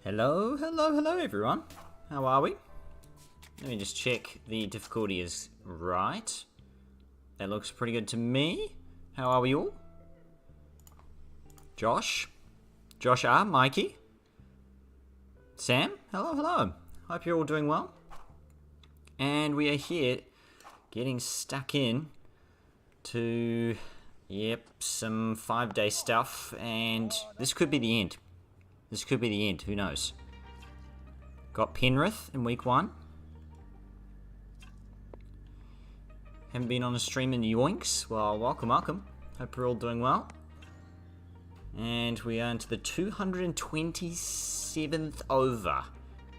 Hello, hello, hello everyone. How are we? Let me just check the difficulty is right. That looks pretty good to me. How are we all? Josh R, Mikey, Sam, hello, hello. Hope you're all doing well. And we are here getting stuck in to, some 5-day stuff, and this could be the end. This could be the end, who knows. Got Penrith in week 1. Haven't been on a stream in yoinks. Well, welcome. Hope you're all doing well. And we are into the 227th over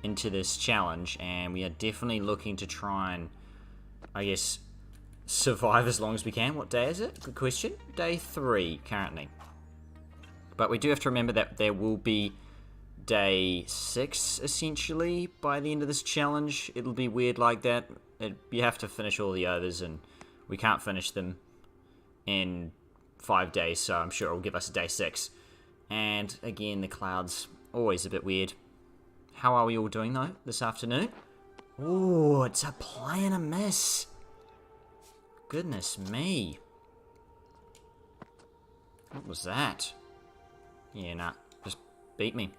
into this challenge, and we are definitely looking to try and, I guess, survive as long as we can. What day is it? Good question. Day 3 currently. But we do have to remember that there will be day 6, essentially, by the end of this challenge. It'll be weird like that. You have to finish all the overs, and we can't finish them in 5 days, so I'm sure it'll give us a day 6. And, again, the clouds, always a bit weird. How are we all doing, though, this afternoon? Ooh, it's a play and a miss. Goodness me. What was that? Yeah, nah, just beat me.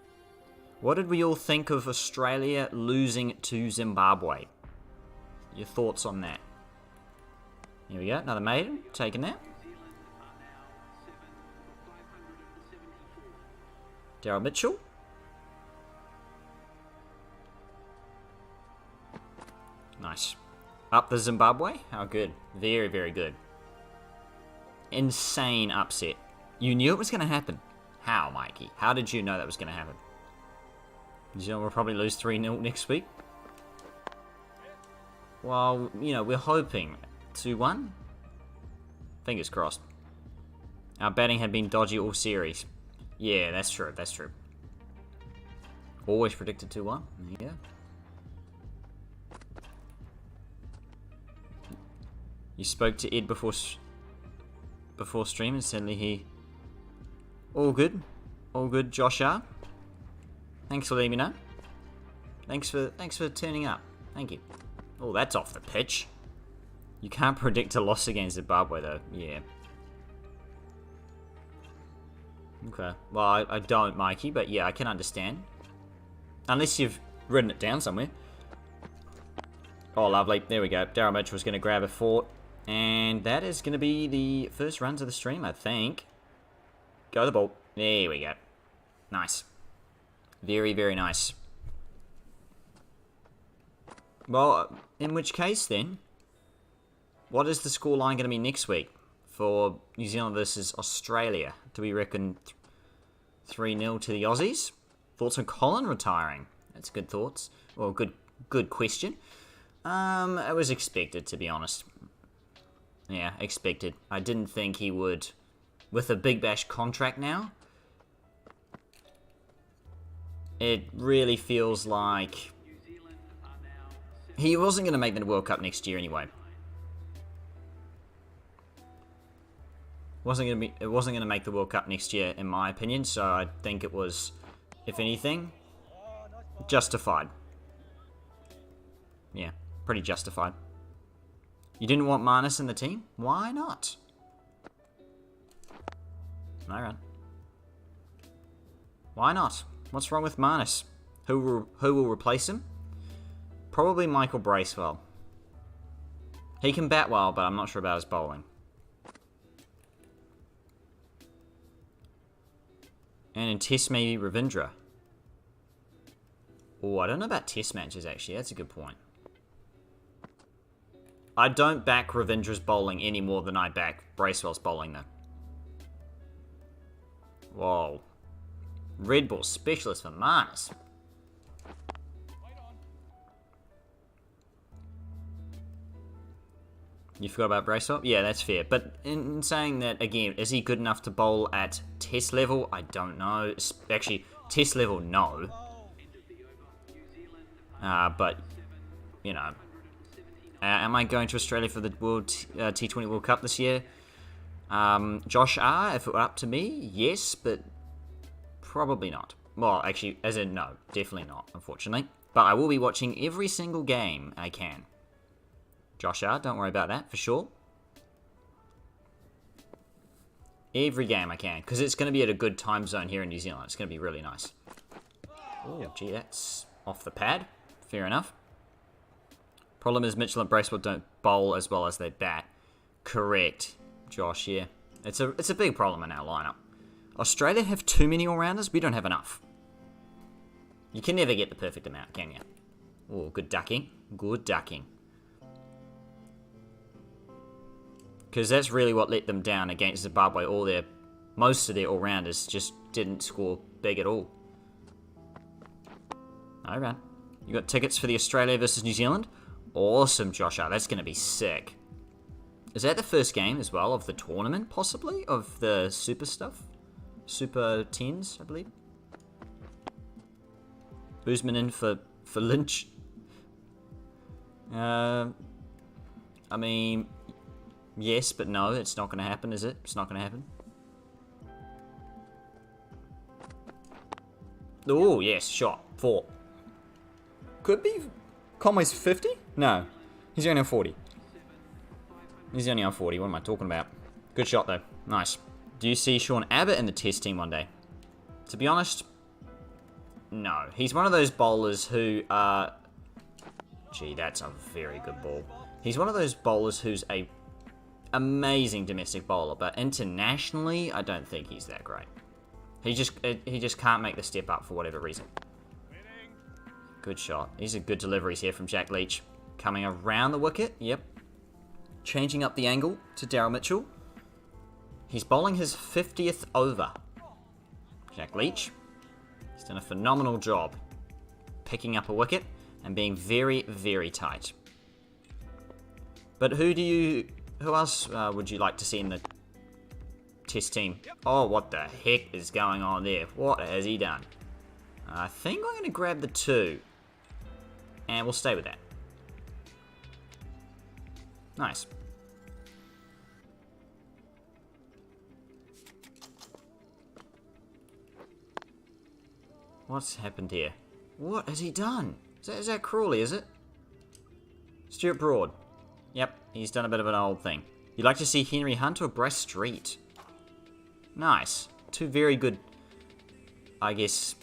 What did we all think of Australia losing to Zimbabwe? Your thoughts on that? Here we go, another maiden, taking that. Daryl Mitchell. Nice. Up the Zimbabwe, how good. Very, very good. Insane upset. You knew it was going to happen. How, Mikey? How did you know that was going to happen? New Zealand will probably lose 3-0 next week. Well, we're hoping 2-1. Fingers crossed. Our batting had been dodgy all series. Yeah, that's true. That's true. Always predicted 2-1. There you go. You spoke to Ed before stream, and suddenly he... All good, Josh R. Thanks for letting me know. Thanks for turning up. Thank you. Oh, that's off the pitch. You can't predict a loss against Zimbabwe, though. Yeah. Okay. Well, I don't, Mikey, but yeah, I can understand. Unless you've written it down somewhere. Oh, lovely. There we go. Daryl Mitchell was going to grab a fort. And that is going to be the first runs of the stream, I think. Go the ball. There we go. Nice. Very, very nice. Well, in which case then, what is the scoreline going to be next week for New Zealand versus Australia? Do we reckon 3-0 to the Aussies? Thoughts on Colin retiring? That's good thoughts. Well, good question. It was expected, to be honest. Yeah, expected. I didn't think he would, with a Big Bash contract now. It really feels like he wasn't going to make the World Cup next year anyway. It wasn't gonna make the World Cup next year, in my opinion. So I think it was, if anything, justified. Yeah, pretty justified. You didn't want Marnus in the team? Why not? Alright. Why not? What's wrong with Marnus? Who will replace him? Probably Michael Bracewell. He can bat well, but I'm not sure about his bowling. And in Test, maybe Ravindra. Oh, I don't know about Test matches, actually. That's a good point. I don't back Ravindra's bowling any more than I back Bracewell's bowling, though. Whoa. Red ball specialist for Marnus. You forgot about Bracewell? Yeah, that's fair. But in saying that, again, is he good enough to bowl at Test level? I don't know. Actually, Test level, no. But, you know. Am I going to Australia for the T20 World Cup this year? Josh R, if it were up to me, yes, but probably not. Well, actually, as in no, definitely not, unfortunately. But I will be watching every single game I can. Josh R, don't worry about that, for sure. Every game I can, because it's going to be at a good time zone here in New Zealand. It's going to be really nice. Oh, gee, that's off the pad. Fair enough. Problem is Mitchell and Bracewell don't bowl as well as they bat. Correct, Josh, yeah. It's a big problem in our lineup. Australia have too many all-rounders. We don't have enough. You can never get the perfect amount, can you? Oh, good ducking. Good ducking. Because that's really what let them down against Zimbabwe. Most of their all-rounders just didn't score big at all. Alright. You got tickets for the Australia versus New Zealand? Awesome, Josh. That's going to be sick. Is that the first game as well of the tournament, possibly? Of the super stuff? Super 10s, I believe. Usman in for Lynch. I mean, yes, but no, it's not going to happen, is it? It's not going to happen. Oh, yes, shot. 4. Could be. Conway's 50? No. He's only on 40. He's only on 40. What am I talking about? Good shot, though. Nice. Do you see Sean Abbott in the Test team one day? To be honest, no. He's one of those bowlers who Gee, that's a very good ball. He's one of those bowlers who's a amazing domestic bowler, but internationally, I don't think he's that great. He just can't make the step up for whatever reason. Good shot. These are good deliveries here from Jack Leach. Coming around the wicket. Yep. Changing up the angle to Daryl Mitchell. He's bowling his 50th over. Jack Leach. He's done a phenomenal job picking up a wicket and being very, very tight. But who else would you like to see in the Test team? Oh, what the heck is going on there? What has he done? I think I'm going to grab the 2. And we'll stay with that. Nice. What's happened here? What has he done? Is that Crawley, is it? Stuart Broad. Yep, he's done a bit of an old thing. You'd like to see Henry Hunt or Bryce Street? Nice. 2 very good, I guess,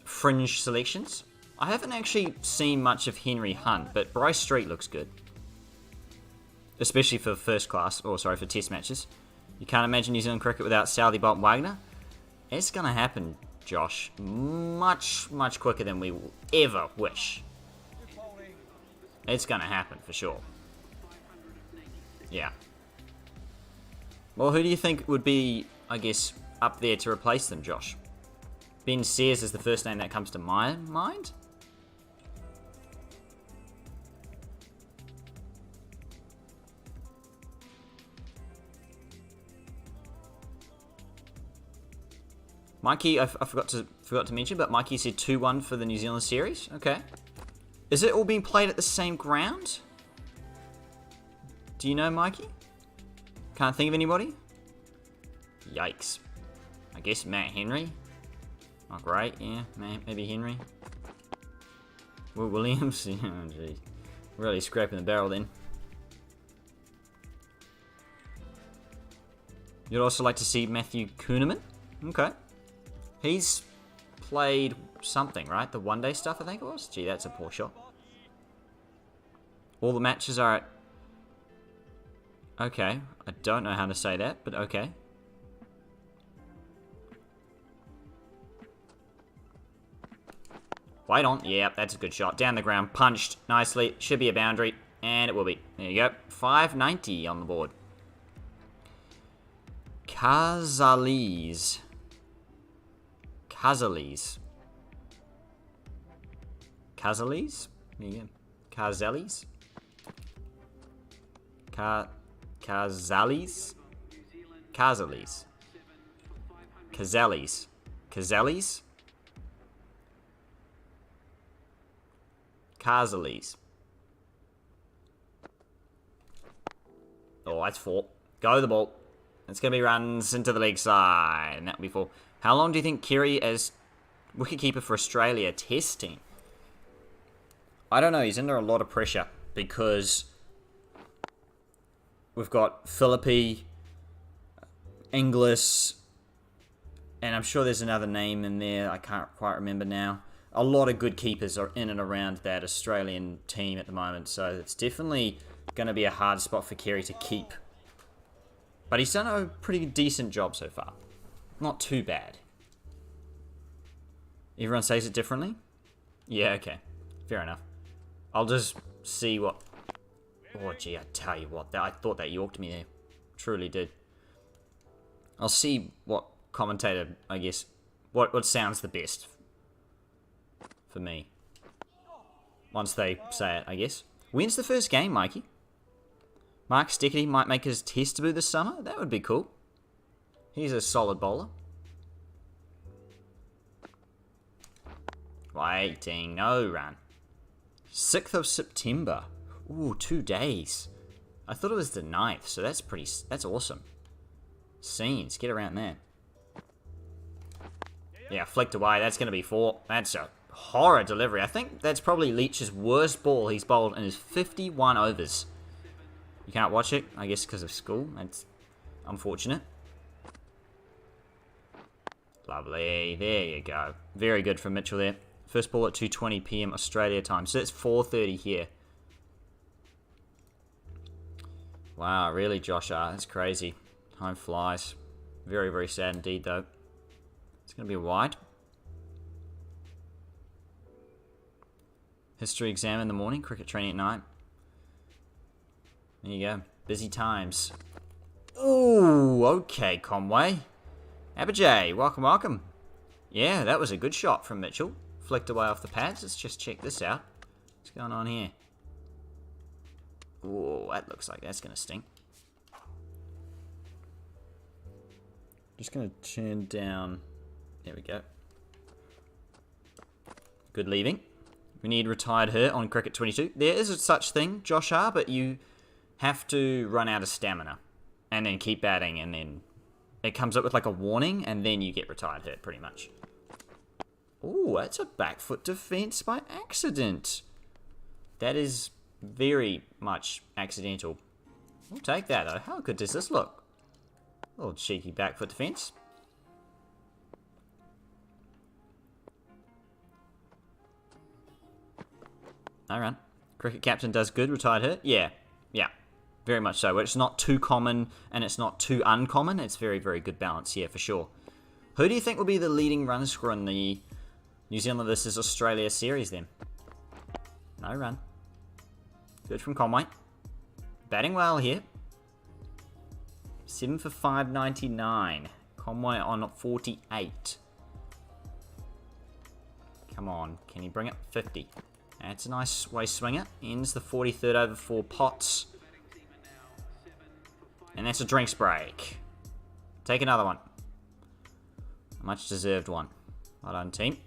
fringe selections. I haven't actually seen much of Henry Hunt, but Bryce Street looks good. Especially for for Test matches. You can't imagine New Zealand cricket without Southee, Bolt, Wagner. It's going to happen, Josh. Much, much quicker than we will ever wish. It's going to happen, for sure. Yeah. Well, who do you think would be, I guess, up there to replace them, Josh? Ben Sears is the first name that comes to my mind. Mikey, I forgot to mention, but Mikey said 2-1 for the New Zealand series. Okay. Is it all being played at the same ground? Do you know, Mikey? Can't think of anybody? Yikes. I guess Matt Henry. Not great, yeah. Maybe Henry. Will Williams. Oh, jeez. Really scraping the barrel then. You'd also like to see Matthew Kuhneman? Okay. He's played something, right? The one-day stuff, I think it was? Gee, that's a poor shot. All the matches are at... Okay. I don't know how to say that, but okay. Wait on. Yeah, that's a good shot. Down the ground. Punched nicely. Should be a boundary. And it will be. There you go. 590 on the board. Cazares. Cazares. Cazares? There you go. Cazares? Cazares? Cazares. Cazares. Cazares? Cazares. Oh, that's 4. Go the ball. It's going to be runs into the leg side. And that'll be 4. How long do you think Kiri as wicketkeeper for Australia testing? I don't know. He's under a lot of pressure because we've got Philippi, Inglis, and I'm sure there's another name in there. I can't quite remember now. A lot of good keepers are in and around that Australian team at the moment, so it's definitely going to be a hard spot for Kiri to keep. But he's done a pretty decent job so far. Not too bad. Everyone says it differently? Yeah, okay. Fair enough. I'll just see what... Oh, gee, I tell you what. I thought that yorked me there. Truly did. I'll see what commentator, I guess, what sounds the best for me. Once they say it, I guess. When's the first game, Mikey? Mark Stickety might make his test debut this summer? That would be cool. He's a solid bowler. Waiting, no run. 6th of September. Ooh, 2 days. I thought it was the 9th, so that's awesome. Scenes, get around there. Yeah, flicked away, that's going to be 4. That's a horror delivery. I think that's probably Leach's worst ball he's bowled in his 51 overs. You can't watch it, I guess, because of school. That's unfortunate. Lovely. There you go. Very good from Mitchell there. First ball at 2:20 PM Australia time. So that's 4:30 here. Wow, really, Josh R. That's crazy. Time flies. Very, very sad indeed, though. It's going to be a wide. History exam in the morning. Cricket training at night. There you go. Busy times. Ooh, okay, Conway. Abajay, welcome, welcome. Yeah, that was a good shot from Mitchell. Flicked away off the pads. Let's just check this out. What's going on here? Ooh, that looks like that's going to stink. Just going to turn down... There we go. Good leaving. We need retired hurt on Cricket 22. There is a such thing, Josh R, but you have to run out of stamina and then keep batting, and then it comes up with like a warning, and then you get retired hurt pretty much. Ooh, that's a back foot defense by accident. That is very much accidental. We'll take that though. How good does this look? A little cheeky back foot defense. No run. Cricket captain does good. Retired hurt. Yeah. Very much so. It's not too common and it's not too uncommon. It's very, very good balance here for sure. Who do you think will be the leading run scorer in the New Zealand versus Australia series then? No run. Good from Conway. Batting well here. 7 for 599. Conway on 48. Come on. Can he bring up 50? That's a nice way swinger. Ends the 43rd over 4 Potts. And that's a drinks break. Take another one. A much deserved one. Well done, team.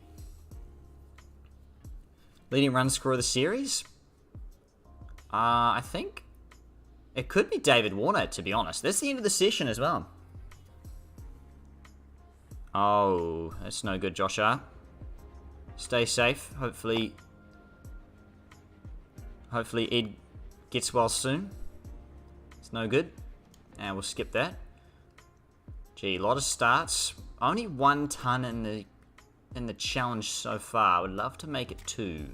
Leading run scorer of the series? I think it could be David Warner, to be honest. That's the end of the session as well. Oh, that's no good, Josh R. Stay safe. Hopefully Ed gets well soon. It's no good. And we'll skip that. Gee, a lot of starts. Only 1 ton in the challenge so far. I would love to make it 2.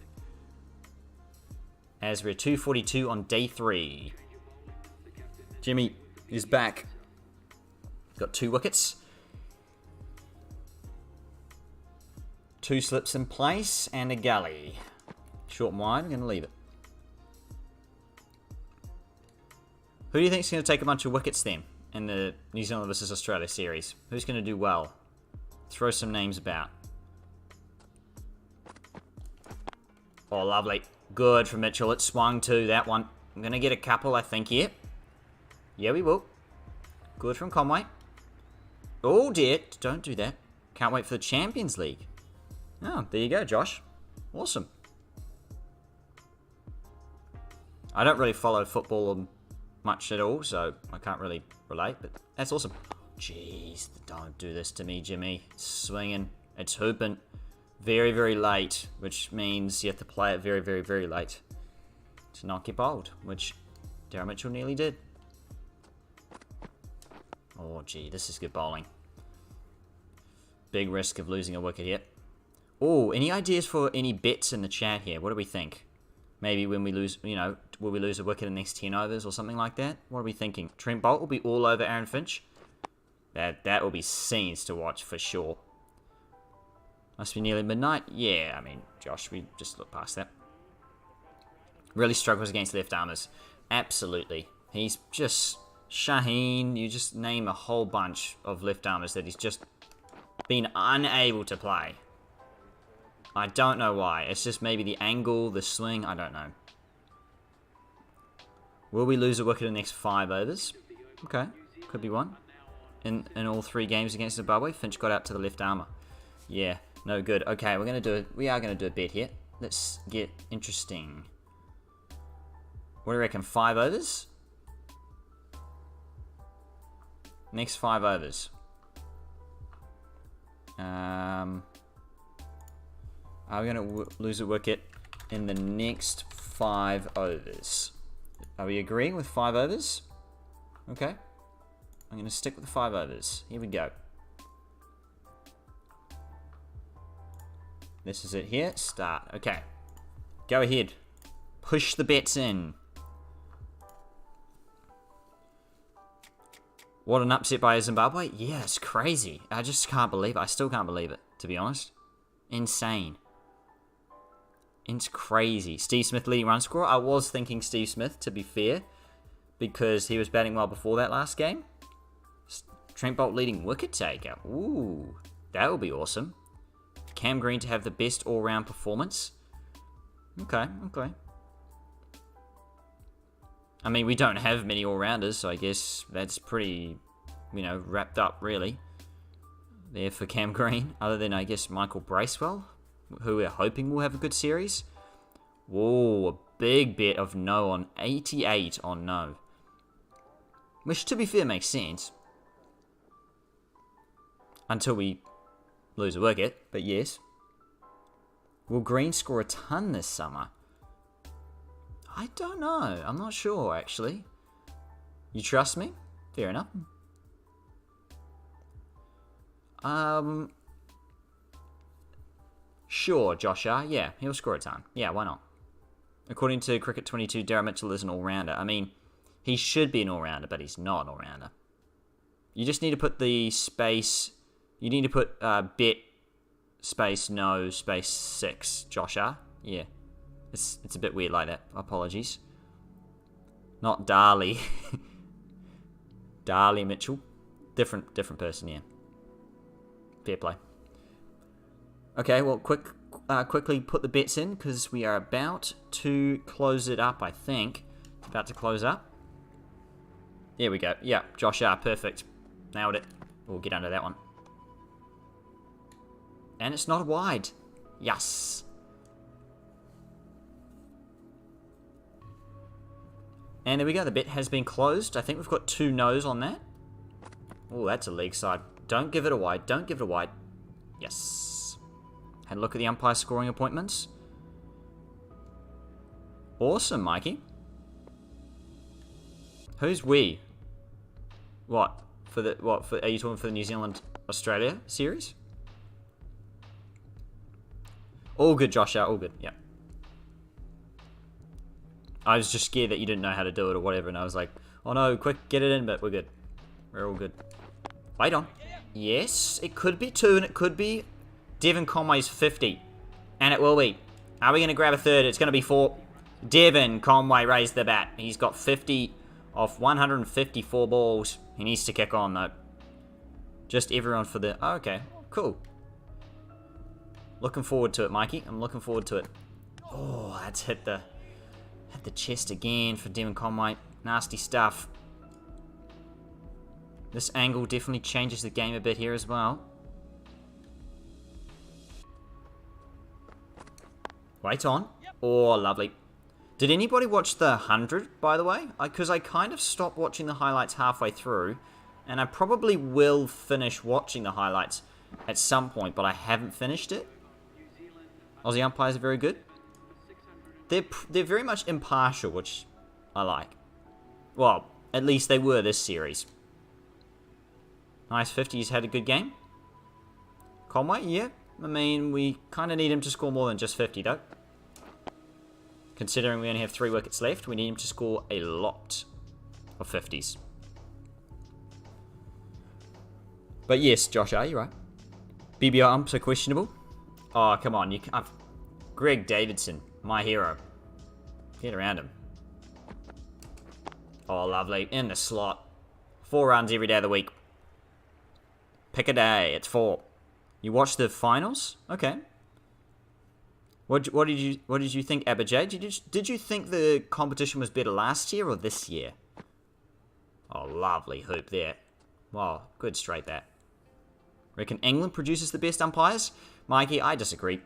As we're 242 on day 3. Jimmy is back. Got 2 wickets. 2 slips in place and a gully. Short and wide, I'm going to leave it. Who do you think is going to take a bunch of wickets then in the New Zealand versus Australia series? Who's going to do well? Throw some names about. Oh, lovely. Good from Mitchell. It swung to that one. I'm going to get a couple, I think, here. Yeah, we will. Good from Conway. Oh, dear. Don't do that. Can't wait for the Champions League. Oh, there you go, Josh. Awesome. I don't really follow football much at all, so I can't really relate, but that's awesome. Jeez, don't do this to me, Jimmy. It's swinging. It's hooping. Very, very late, which means you have to play it very, very, very late to not get bowled, which Darren Mitchell nearly did. Oh, gee, this is good bowling. Big risk of losing a wicket here. Oh, any ideas for any bets in the chat here? What do we think? Maybe when we lose, will we lose a wicket in the next 10 overs or something like that? What are we thinking? Trent Bolt will be all over Aaron Finch. That will be scenes to watch for sure. Must be nearly midnight. Yeah, I mean, Josh, we just look past that. Really struggles against left armers. Absolutely. He's just... Shaheen, you just name a whole bunch of left armers that he's just been unable to play. I don't know why. It's just maybe the angle, the swing, I don't know. Will we lose a wicket in the next 5 overs? Okay, could be one. In all 3 games against Zimbabwe, Finch got out to the left armour. Yeah, no good. Okay, we are gonna do a bet here. Let's get interesting. What do you reckon? 5 overs? Next 5 overs. Are we going to lose a wicket in the next 5 overs? Are we agreeing with 5 overs? Okay. I'm going to stick with the 5 overs. Here we go. This is it here. Start. Okay. Go ahead. Push the bets in. What an upset by Zimbabwe. Yeah, it's crazy. I just can't believe it. I still can't believe it, to be honest. Insane. It's crazy. Steve Smith leading run scorer. I was thinking Steve Smith, to be fair, because he was batting well before that last game. Trent Bolt leading wicket taker. Ooh, that would be awesome. Cam Green to have the best all-round performance. Okay. I mean, we don't have many all-rounders, so I guess that's pretty, wrapped up, really, there for Cam Green, other than, I guess, Michael Bracewell, who we're hoping will have a good series. Whoa, a big bet of no on 88 on no. Which, to be fair, makes sense. Until we lose a wicket, but yes. Will Green score a ton this summer? I don't know. I'm not sure, actually. You trust me? Fair enough. Sure, Josh R. Yeah, he'll score a ton. Yeah, why not? According to Cricket 22, Darren Mitchell is an all-rounder. I mean, he should be an all-rounder, but he's not an all-rounder. You just need to put the space... You need to put bet space no space 6, Josh R. Yeah. It's a bit weird like that. Apologies. Not Darley. Darley Mitchell. Different person, yeah. Fair play. Okay, well, quickly put the bets in, because we are about to close it up, I think. It's about to close up. There we go. Yeah, Josh R, perfect. Nailed it. We'll get under that one. And it's not wide. Yes. And there we go, the bet has been closed. I think we've got 2 no's on that. Oh, that's a leg side Don't give it a wide. Don't give it a wide. Yes. And look at the umpire scoring appointments. Awesome, Mikey. Who's we? What? Are you talking for the New Zealand Australia series? All good, Josh. All good. Yeah. I was just scared that you didn't know how to do it or whatever, and I was like, oh no, quick, get it in, but we're good. We're all good. Wait on. Yes, it could be 2, and it could be Devon Conway's 50. And it will be. Are we going to grab a third? It's going to be 4. Devon Conway raised the bat. He's got 50 off 154 balls. He needs to kick on, though. Just everyone for the... Oh, okay, cool. Looking forward to it, Mikey. I'm looking forward to it. Oh, that's hit the chest again for Devon Conway. Nasty stuff. This angle definitely changes the game a bit here as well. Wait on. Oh, lovely. Did anybody watch the 100, by the way? Because I kind of stopped watching the highlights halfway through. And I probably will finish watching the highlights at some point, but I haven't finished it. Aussie umpires are very good. They're very much impartial, which I like. Well, at least they were this series. Nice 50, he's had a good game. Conway, yeah. I mean, we kind of need him to score more than just 50, though. Considering we only have 3 wickets left, we need him to score a lot of 50s. But yes, Josh, are you right? BBR umps are questionable. Oh, come on. Greg Davidson, my hero. Get around him. Oh, lovely. In the slot. 4 runs every day of the week. Pick a day. It's 4. You watched the finals? Okay. What did you think, Abijay? Did you think the competition was better last year or this year? Oh, lovely hoop there. Wow, good straight that. Reckon England produces the best umpires? Mikey, I disagree.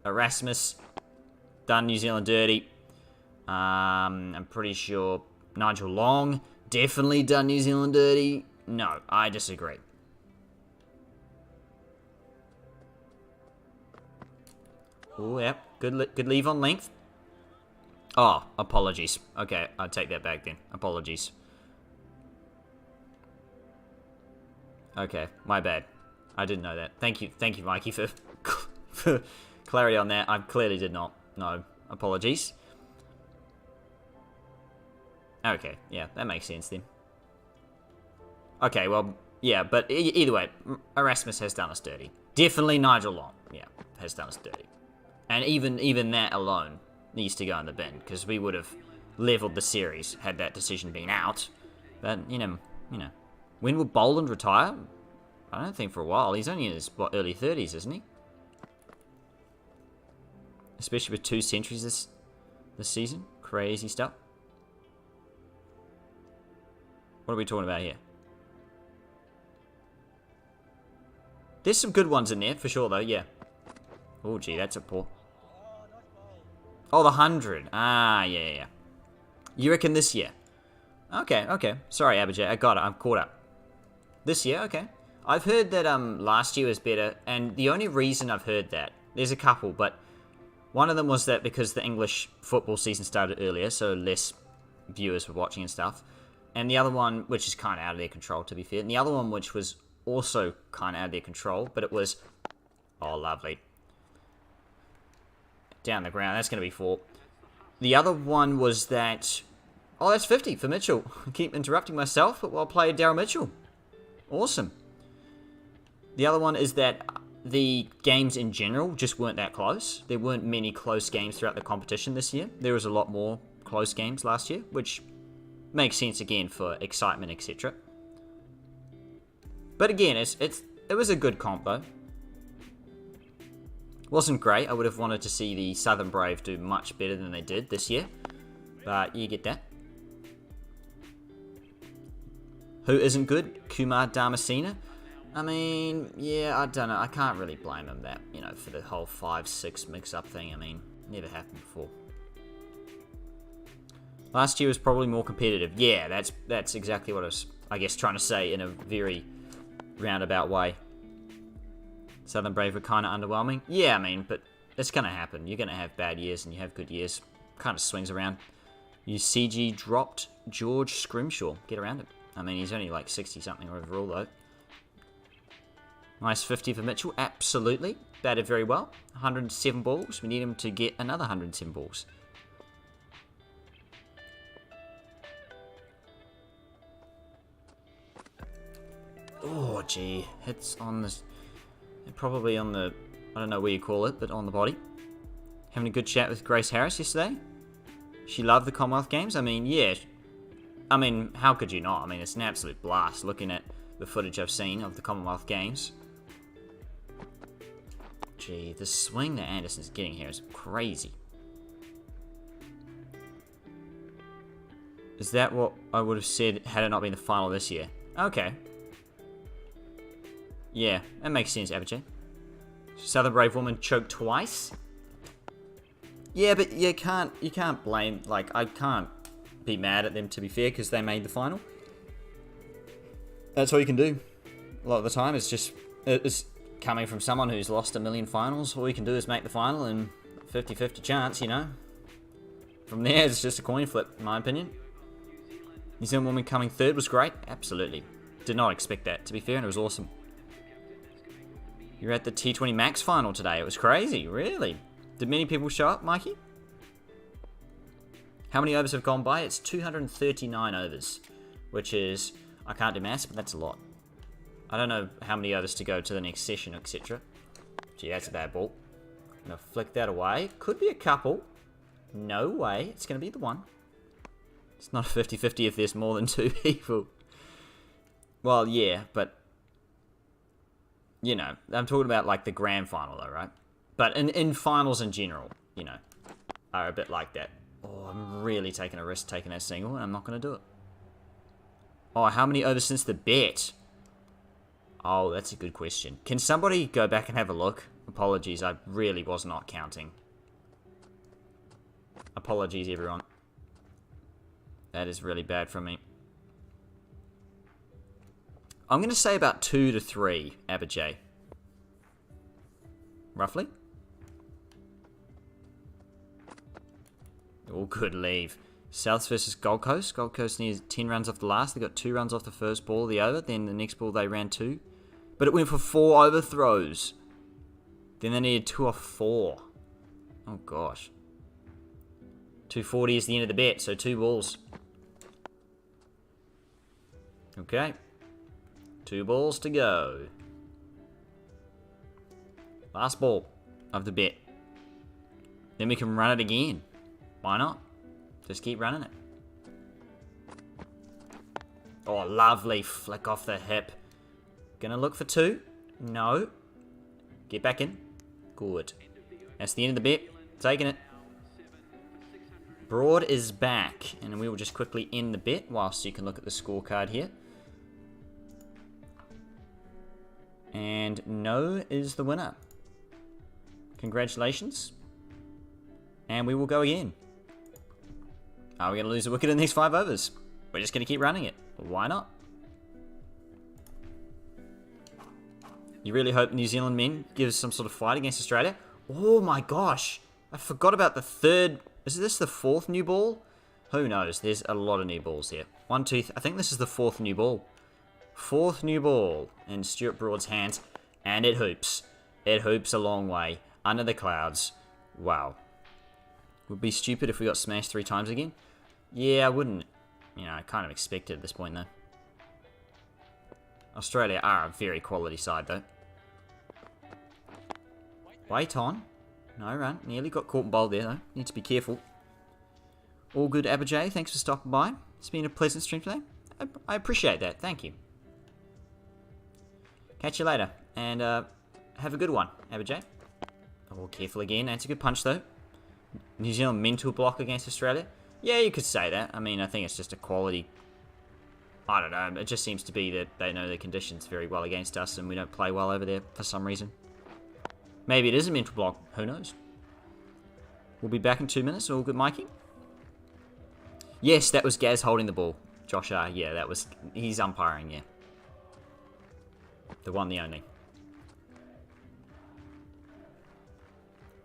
Erasmus done New Zealand dirty. I'm pretty sure Nigel Long definitely done New Zealand dirty. No, I disagree. Oh, yep. Good leave on length. Oh, apologies. Okay, I'll take that back then. Apologies. Okay, my bad. I didn't know that. Thank you, Mikey, for clarity on that. I clearly did not know. Apologies. Okay, yeah, that makes sense then. Okay, well, yeah, but either way, Erasmus has done us dirty. Definitely Nigel Long, yeah, has done us dirty. And even that alone needs to go in the bin, because we would have leveled the series had that decision been out. But, you know, when will Boland retire? I don't think for a while. He's only in his, early 30s, isn't he? Especially with 2 centuries this season. Crazy stuff. What are we talking about here? There's some good ones in there, for sure, though, yeah. Oh, gee, that's a poor... Oh, the 100. Ah, yeah. You reckon this year? Okay. Sorry, Abijay, I got it. I'm caught up. This year, okay. I've heard that last year was better, and the only reason I've heard that, there's a couple, but one of them was that because the English football season started earlier, so less viewers were watching and stuff. And the other one, which is kind of out of their control, to be fair, and the other one, which was also kind of out of their control, but it was... Oh, lovely. Down the ground, that's going to be 4. The other one was that... Oh, that's 50 for Mitchell. I keep interrupting myself, but well played, Daryl Mitchell. Awesome. The other one is that the games in general just weren't that close. There weren't many close games throughout the competition this year. There was a lot more close games last year, which makes sense again for excitement, etc. But again, it was a good comp though. Wasn't great. I would have wanted to see the Southern Brave do much better than they did this year. But you get that. Who isn't good? Kumar Dharmasena. I mean, yeah, I don't know. I can't really blame him that, for the whole 5-6 mix-up thing. I mean, never happened before. Last year was probably more competitive. Yeah, that's exactly what I was, I guess, trying to say in a very roundabout way. Southern Brave were kind of underwhelming. Yeah, I mean, but it's going to happen. You're going to have bad years and you have good years. Kind of swings around. You CG dropped George Scrimshaw. Get around it. I mean, he's only like 60-something overall, though. Nice 50 for Mitchell. Absolutely. Batted very well. 107 balls. We need him to get another 107 balls. Oh, gee. Hits on the... Probably on the... I don't know where you call it, but on the body. Having a good chat with Grace Harris yesterday. She loved the Commonwealth Games. I mean, yeah. I mean, how could you not? I mean, it's an absolute blast looking at the footage I've seen of the Commonwealth Games. Gee, the swing that Anderson's getting here is crazy. Is that what I would have said had it not been the final this year? Okay. Yeah, that makes sense, Abhijay. Southern Brave Woman choked twice? Yeah, but you can't blame, like, I can't be mad at them, to be fair, because they made the final. That's all you can do. A lot of the time, it's coming from someone who's lost a million finals. All you can do is make the final and 50-50 chance, you know. From there, it's just a coin flip, in my opinion. New Zealand woman coming third was great. Absolutely. Did not expect that, to be fair, and it was awesome. You're at the T20 Max final today. It was crazy, really. Did many people show up, Mikey? How many overs have gone by? It's 239 overs, which is, I can't do maths, but that's a lot. I don't know how many overs to go to the next session, etc. Gee, that's a bad ball. I'm going to flick that away. Could be a couple. No way. It's going to be the one. It's not a 50-50 if there's more than two people. Well, yeah, but... You know, I'm talking about, like, the grand final, though, right? But in finals in general, you know, are a bit like that. Oh, I'm really taking a risk taking that single, and I'm not going to do it. Oh, how many overs since the bet? Oh, that's a good question. Can somebody go back and have a look? Apologies, I really was not counting. Apologies, everyone. That is really bad from me. I'm going to say about 2 to 3, Abhijay. Roughly. All good leave. Souths versus Gold Coast. Gold Coast needs 10 runs off the last. They got 2 runs off the first ball of the over. Then the next ball they ran 2. But it went for 4 overthrows. Then they needed 2 off 4. Oh gosh. 240 is the end of the bet, so 2 balls. Okay. 2 balls to go. Last ball of the bet. Then we can run it again. Why not? Just keep running it. Oh, lovely flick off the hip. Gonna look for 2. No. Get back in. Good. That's the end of the bet. Taking it. Broad is back. And we will just quickly end the bet whilst you can look at the scorecard here. And no is the winner. Congratulations. And we will go again. Are we going to lose a wicket in the next 5 overs? We're just going to keep running it. Why not? You really hope New Zealand men give some sort of fight against Australia? Oh my gosh. I forgot about the third. Is this the 4th new ball? Who knows? There's a lot of new balls here. 1, 2, I think this is the 4th new ball. 4th new ball in Stuart Broad's hands. And it hoops. It hoops a long way. Under the clouds. Wow. Would be stupid if we got smashed 3 times again. Yeah, I wouldn't. You know, I kind of expect it at this point, though. Australia are a very quality side, though. Wait on. No run. Nearly got caught and bowled there, though. Need to be careful. All good, Abhijay. Thanks for stopping by. It's been a pleasant stream today. I appreciate that. Thank you. Catch you later. And have a good one, Abhijay. Oh, careful again. That's a good punch, though. New Zealand mental block against Australia. Yeah, you could say that. I mean, I think it's just a quality... I don't know. It just seems to be that they know the conditions very well against us and we don't play well over there for some reason. Maybe it is a mental block. Who knows? We'll be back in 2 minutes. All good, Mikey? Yes, that was Gaz holding the ball. Josh R. Yeah, that was... He's umpiring, yeah. The one, the only.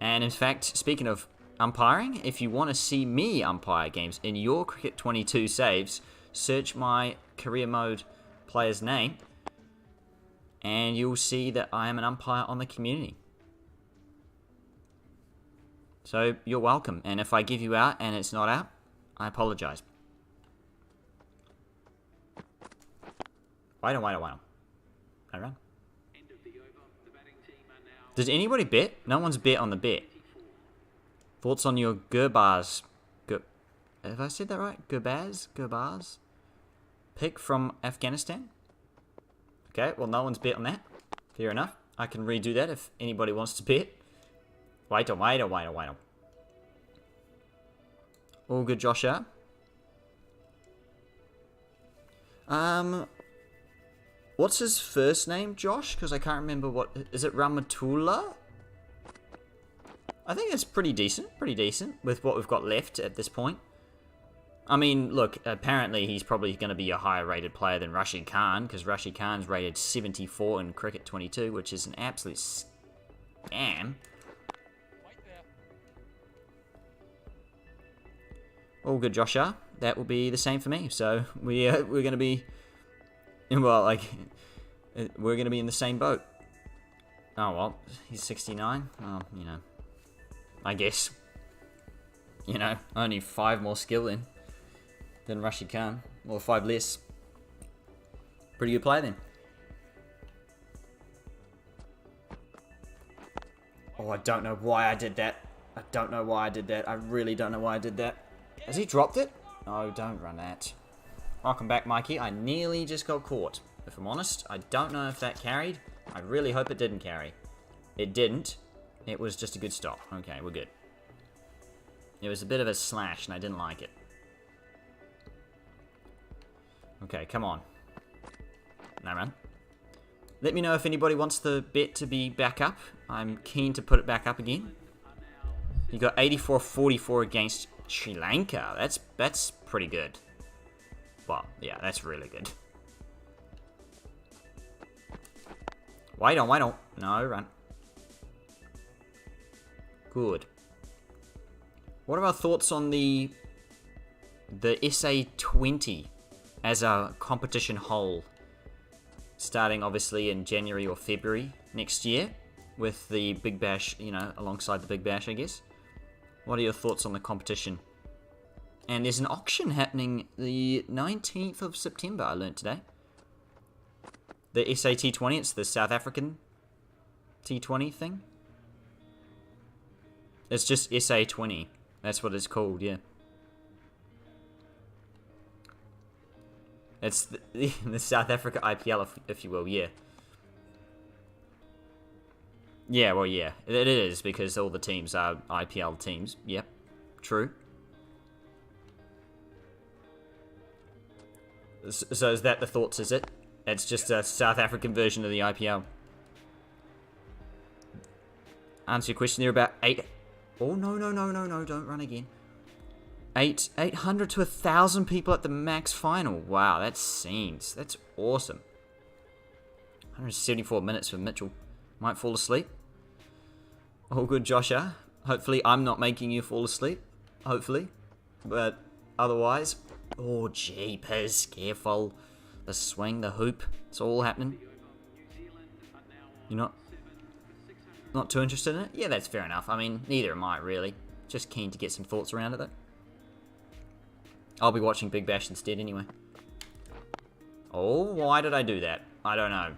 And in fact, speaking of umpiring, if you want to see me umpire games in your Cricket 22 saves, search my career mode player's name, and you'll see that I am an umpire on the community. So you're welcome. And if I give you out and it's not out, I apologize. Wait on. I run. Did anybody bet? No one's bet on the bet. Thoughts on your Gurbaz? Have I said that right? Gurbaz? Pick from Afghanistan? Okay, well no one's bet on that. Fair enough. I can redo that if anybody wants to bet. Wait on. All good, Joshua. What's his first name, Josh? Because I can't remember what... Is it Ramatullah? I think it's pretty decent with what we've got left at this point. I mean, look, apparently he's probably going to be a higher rated player than Rashid Khan, because Rashid Khan's rated 74 in Cricket 22, which is an absolute scam. All good, Joshua. That will be the same for me. So we're going to be... Well, like, we're going to be in the same boat. Oh, well, he's 69. Well, you know, I guess. You know, only 5 more skill in than Rashid Khan. Or 5 less. Pretty good player then. Oh, I don't know why I did that. I really don't know why I did that. Has he dropped it? Oh, don't run that. Welcome back, Mikey. I nearly just got caught. If I'm honest, I don't know if that carried. I really hope it didn't carry. It didn't. It was just a good stop. Okay, we're good. It was a bit of a slash, and I didn't like it. Okay, come on. No run. Let me know if anybody wants the bet to be back up. I'm keen to put it back up again. You got 84-44 against Sri Lanka. That's pretty good. Well, yeah, that's really good. Wait on. No, run. Good. What are our thoughts on the SA20 as a competition whole? Starting, obviously, in January or February next year. With the Big Bash, you know, alongside the Big Bash, I guess. What are your thoughts on the competition? And there's an auction happening the 19th of September, I learned today. The SAT20, it's the South African T20 thing. It's just SA20. That's what it's called, yeah. It's the South Africa IPL, if you will, yeah. Yeah, well, yeah. It is, because all the teams are IPL teams. Yep, true. So is that the thoughts, is it? It's just a South African version of the IPL. Answer your question there about 8... Oh, no, don't run again. 800 to 1,000 people at the max final. Wow, that's scenes. That's awesome. 174 minutes for Mitchell. Might fall asleep. All good, Joshua. Hopefully I'm not making you fall asleep. Hopefully. But otherwise... Oh, jeepers. Careful. The swing, the hoop. It's all happening. You're not too interested in it? Yeah, that's fair enough. I mean, neither am I, really. Just keen to get some thoughts around it, though. I'll be watching Big Bash instead, anyway. Oh, why did I do that? I don't know.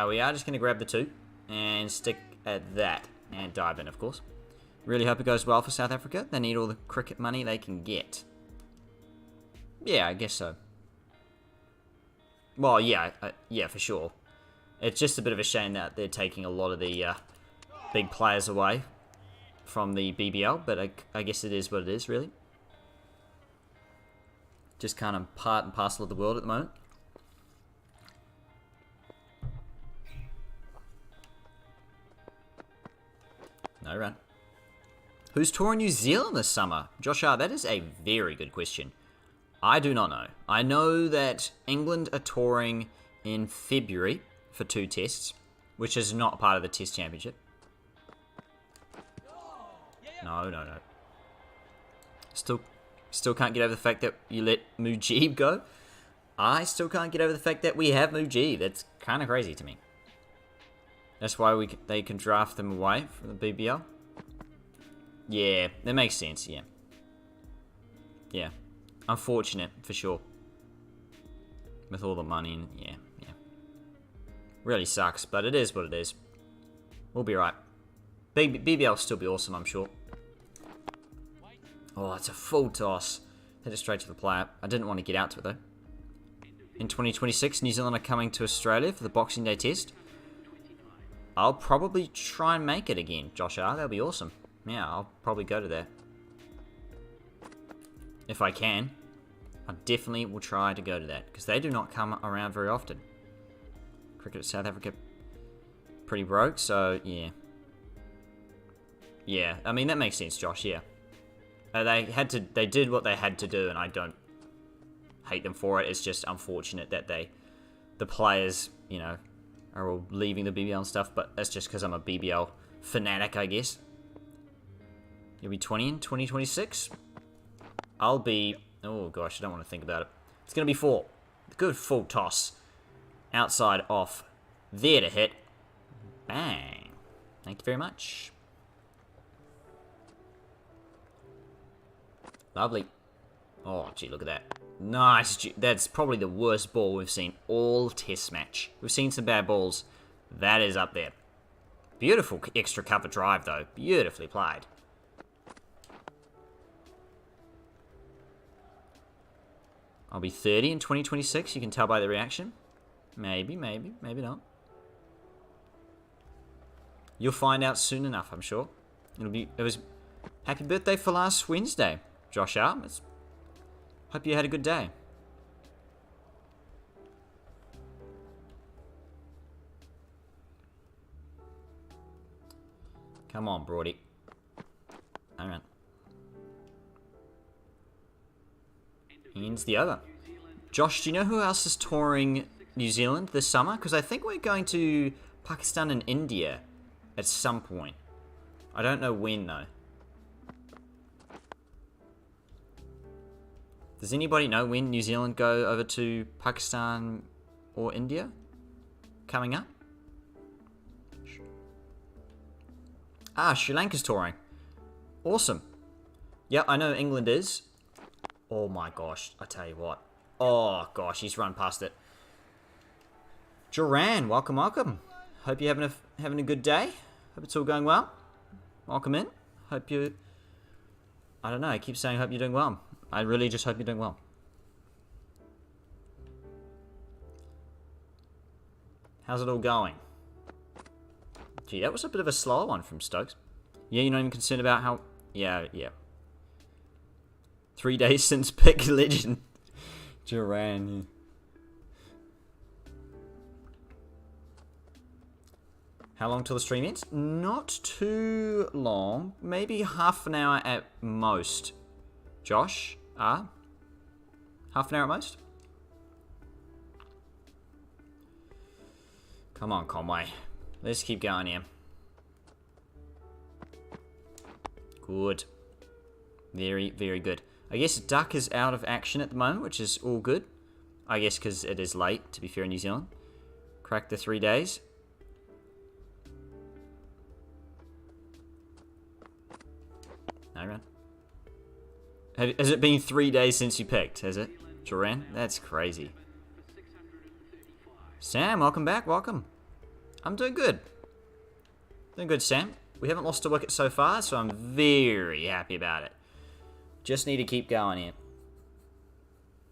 We are just going to grab the 2 and stick at that. And dive in, of course. Really hope it goes well for South Africa. They need all the cricket money they can get. Yeah, I guess so. Well, yeah, yeah, for sure. It's just a bit of a shame that they're taking a lot of the big players away from the BBL, but I guess it is what it is, really. Just kind of part and parcel of the world at the moment. No run. Who's touring New Zealand this summer? Josh R., that is a very good question. I do not know. I know that England are touring in February for 2 tests, which is not part of the Test Championship. No. Still can't get over the fact that you let Mujib go. I still can't get over the fact that we have Mujib. That's kind of crazy to me. That's why they can draft them away from the BBL. Yeah, that makes sense, yeah. Yeah. Unfortunate, for sure. With all the money, and yeah. Really sucks, but it is what it is. We'll be right. BBL will still be awesome, I'm sure. Oh, it's a full toss. Hit it straight to the player. I didn't want to get out to it, though. In 2026, New Zealand are coming to Australia for the Boxing Day test. I'll probably try and make it again, Josh R. That'll be awesome. Yeah, I'll probably go to that. If I can. I definitely will try to go to that, because they do not come around very often. Cricket South Africa pretty broke, so yeah. Yeah, I mean, that makes sense, Josh, yeah. They did what they had to do, and I don't hate them for it. It's just unfortunate that the players, you know, are all leaving the BBL and stuff, but that's just because I'm a BBL fanatic, I guess. You'll be 20 in 2026. I'll be, oh gosh, I don't want to think about it. It's going to be 4. Good full toss. Outside off. There to hit. Bang. Thank you very much. Lovely. Oh, gee, look at that. Nice. That's probably the worst ball we've seen all test match. We've seen some bad balls. That is up there. Beautiful extra cover drive, though. Beautifully played. I'll be 30 in 2026. You can tell by the reaction. Maybe not. You'll find out soon enough, I'm sure. It was happy birthday for last Wednesday, Josh R. Hope you had a good day. Come on, Brody. All right. Ends the over. Josh, do you know who else is touring New Zealand this summer? Because I think we're going to Pakistan and India at some point. I don't know when, though. Does anybody know when New Zealand go over to Pakistan or India coming up? Ah, Sri Lanka's touring. Awesome. Yeah, I know England is. Oh my gosh, I tell you what. Oh gosh, he's run past it. Duran, welcome. Hope you're having a good day. Hope it's all going well. Welcome in. Hope you... I don't know, I keep saying hope you're doing well. I really just hope you're doing well. How's it all going? Gee, that was a bit of a slower one from Stokes. Yeah, you're not even concerned about how... Yeah. 3 days since pick legend. Duran. How long till the stream ends? Not too long. Maybe half an hour at most. Josh? Half an hour at most? Come on, Conway. Let's keep going here. Good. Very, very good. I guess Duck is out of action at the moment, which is all good. I guess because it is late, to be fair, in New Zealand. Crack the 3 days. No run. Has it been 3 days since you picked, has it? Joran? That's crazy. Sam, welcome back. Welcome. I'm doing good. Doing good, Sam. We haven't lost a wicket so far, so I'm very happy about it. Just need to keep going here.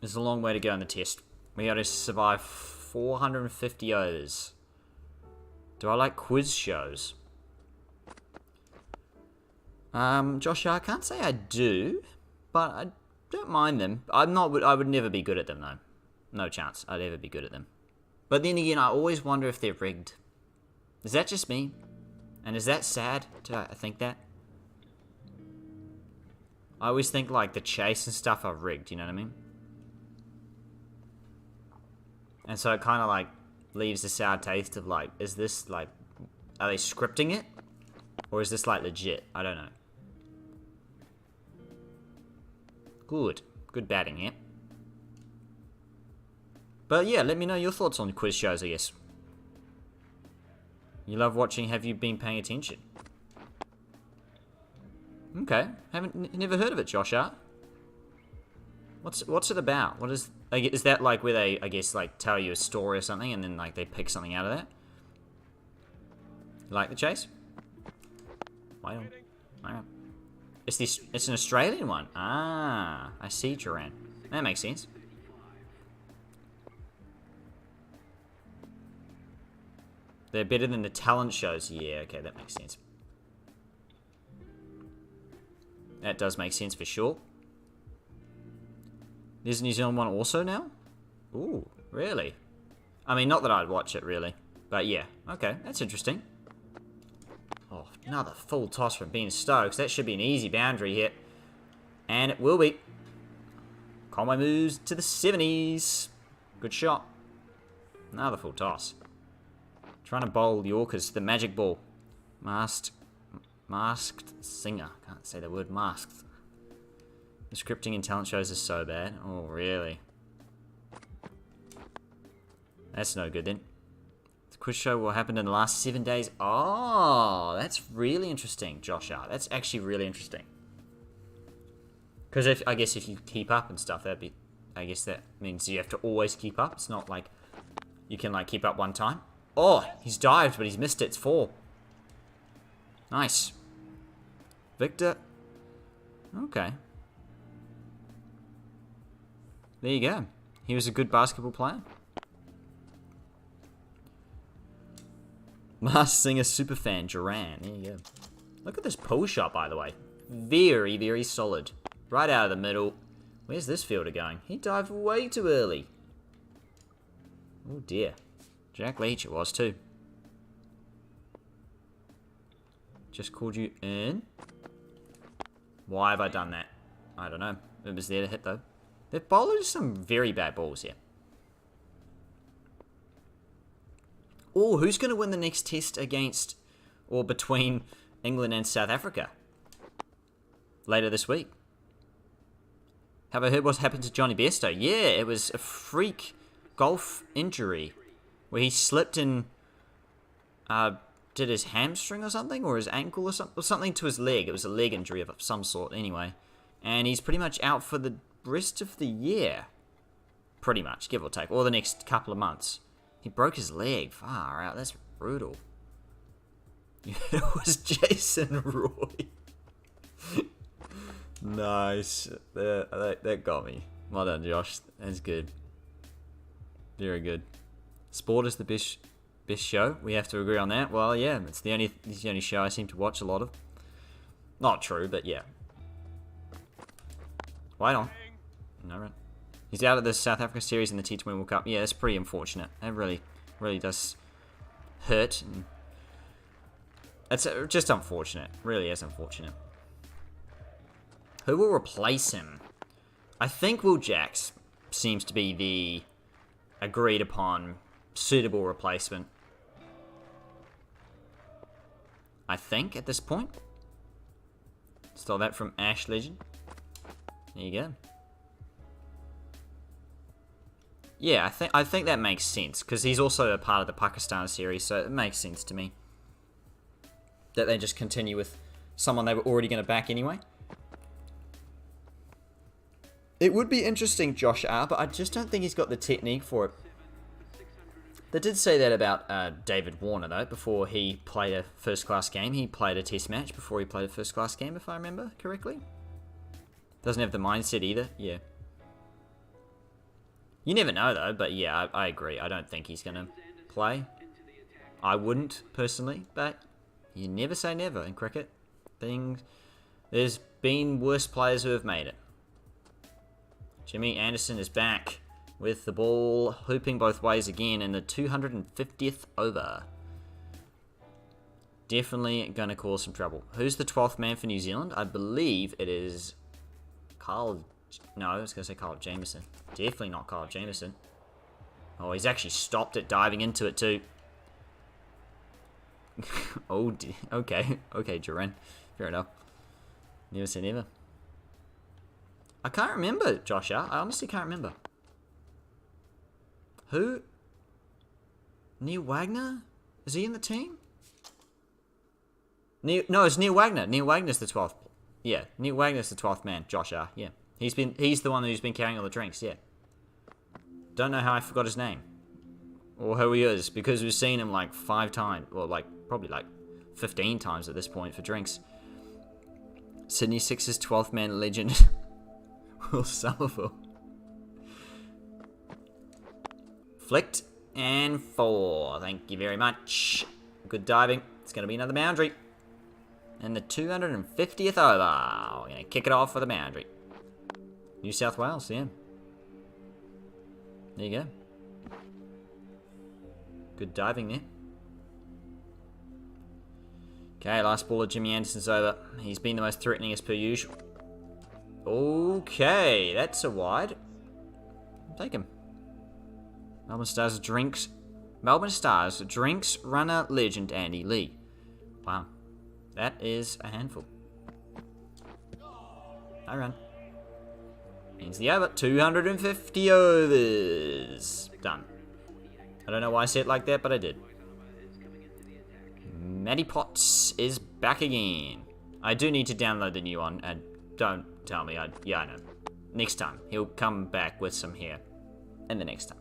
There's a long way to go in the test. We got to survive 450 overs. Do I like quiz shows? Josh, I can't say I do, but I don't mind them. I would never be good at them, though. No chance I'd ever be good at them. But then again, I always wonder if they're rigged. Is that just me? And is that sad to think that? I always think, like, the chase and stuff are rigged, you know what I mean? And so it kind of, like, leaves a sour taste of, like, is this, like, are they scripting it? Or is this, like, legit? I don't know. Good. Good batting here. But yeah, let me know your thoughts on quiz shows, I guess. You love watching, have you been paying attention? Okay. Never heard of it, Shoutout. What's it about? What is that like where they, I guess, like tell you a story or something and then like they pick something out of that? You like the chase? Why don't? It's an Australian one. Ah, I see, Duran. That makes sense. They're better than the talent shows. Yeah, okay, that makes sense. That does make sense for sure. There's a New Zealand one also now? Ooh, really? I mean, not that I'd watch it, really. But yeah, okay, that's interesting. Oh, another full toss from Ben Stokes. That should be an easy boundary hit. And it will be. Conway moves to the 70s. Good shot. Another full toss. Trying to bowl Yorkers. The magic ball. Masked singer. Can't say the word masked. The scripting in talent shows is so bad. Oh, really? That's no good then. The quiz show will happen in the last 7 days. Oh, that's really interesting, Josh R. That's actually really interesting. Because I guess if you keep up and stuff, I guess that means you have to always keep up. It's not like you can like keep up one time. Oh, he's dived, but he's missed it. It's 4. Nice. Victor. Okay. There you go. He was a good basketball player. Masked Singer superfan, Duran. There you go. Look at this pull shot, by the way. Very, very solid. Right out of the middle. Where's this fielder going? He dived way too early. Oh, dear. Jack Leach it was, too. Just called you in. Why have I done that? I don't know. It was there to hit, though. They've bowled some very bad balls here. Oh, who's going to win the next test against or between England and South Africa? Later this week. Have I heard what's happened to Johnny Bairstow? Yeah, it was a freak golf injury where he slipped and did his hamstring or something, or his ankle or something to his leg. It was a leg injury of some sort anyway. And he's pretty much out for the rest of the year. Pretty much, give or take. Or the next couple of months. He broke his leg. Far out. That's brutal. It was Jason Roy. Nice. That got me. Well done, Josh. That's good. Very good. Sport is the best show. We have to agree on that. Well, yeah. It's the only show I seem to watch a lot of. Not true, but yeah. Wait on. No, right. He's out of the South Africa series in the T20 World Cup. Yeah, it's pretty unfortunate. It really, really does hurt. And it's just unfortunate. Really is unfortunate. Who will replace him? I think Will Jacks seems to be the agreed upon suitable replacement. I think at this point. Stole that from Ash Legend. There you go. Yeah, I think that makes sense, because he's also a part of the Pakistan series, so it makes sense to me that they just continue with someone they were already going to back anyway. It would be interesting, Josh R, but I just don't think he's got the technique for it. They did say that about David Warner, though, before he played a first-class game. He played a test match before he played a first-class game, if I remember correctly. Doesn't have the mindset either, yeah. You never know, though, but yeah, I agree. I don't think he's going to play. I wouldn't, personally, but you never say never in cricket. There's been worse players who have made it. Jimmy Anderson is back with the ball hooping both ways again in the 250th over. Definitely going to cause some trouble. Who's the 12th man for New Zealand? I believe it is Carl... No, I was going to say Carl Jameson. Definitely not Carl Jameson. Oh, he's actually stopped it, diving into it too. Oh, okay. Okay, Duran. Fair enough. Never say never. I can't remember, Joshua. I honestly can't remember. Who? Neil Wagner? Is he in the team? No, it's Neil Wagner. Neil Wagner's the 12th. Yeah, Neil Wagner's the 12th man. Joshua, yeah. He's the one who's been carrying all the drinks, yeah. Don't know how I forgot his name. Or who he is, because we've seen him like 5 times. Or like, probably like 15 times at this point for drinks. Sydney Sixers 12th man legend. Will Somerville. Flicked. And 4. Thank you very much. Good diving. It's going to be another boundary. And the 250th over. We're going to kick it off with a boundary. New South Wales, yeah. There you go. Good diving there. Okay, last ball of Jimmy Anderson's over. He's been the most threatening as per usual. Okay, that's a wide. Take him. Melbourne Stars drinks runner legend Andy Lee. Wow. That is a handful. I run. Means the over. 250 overs. Done. I don't know why I said it like that, but I did. Matty Potts is back again. I do need to download the new one, and don't tell me. Yeah, I know. Next time. He'll come back with some hair. And the next time.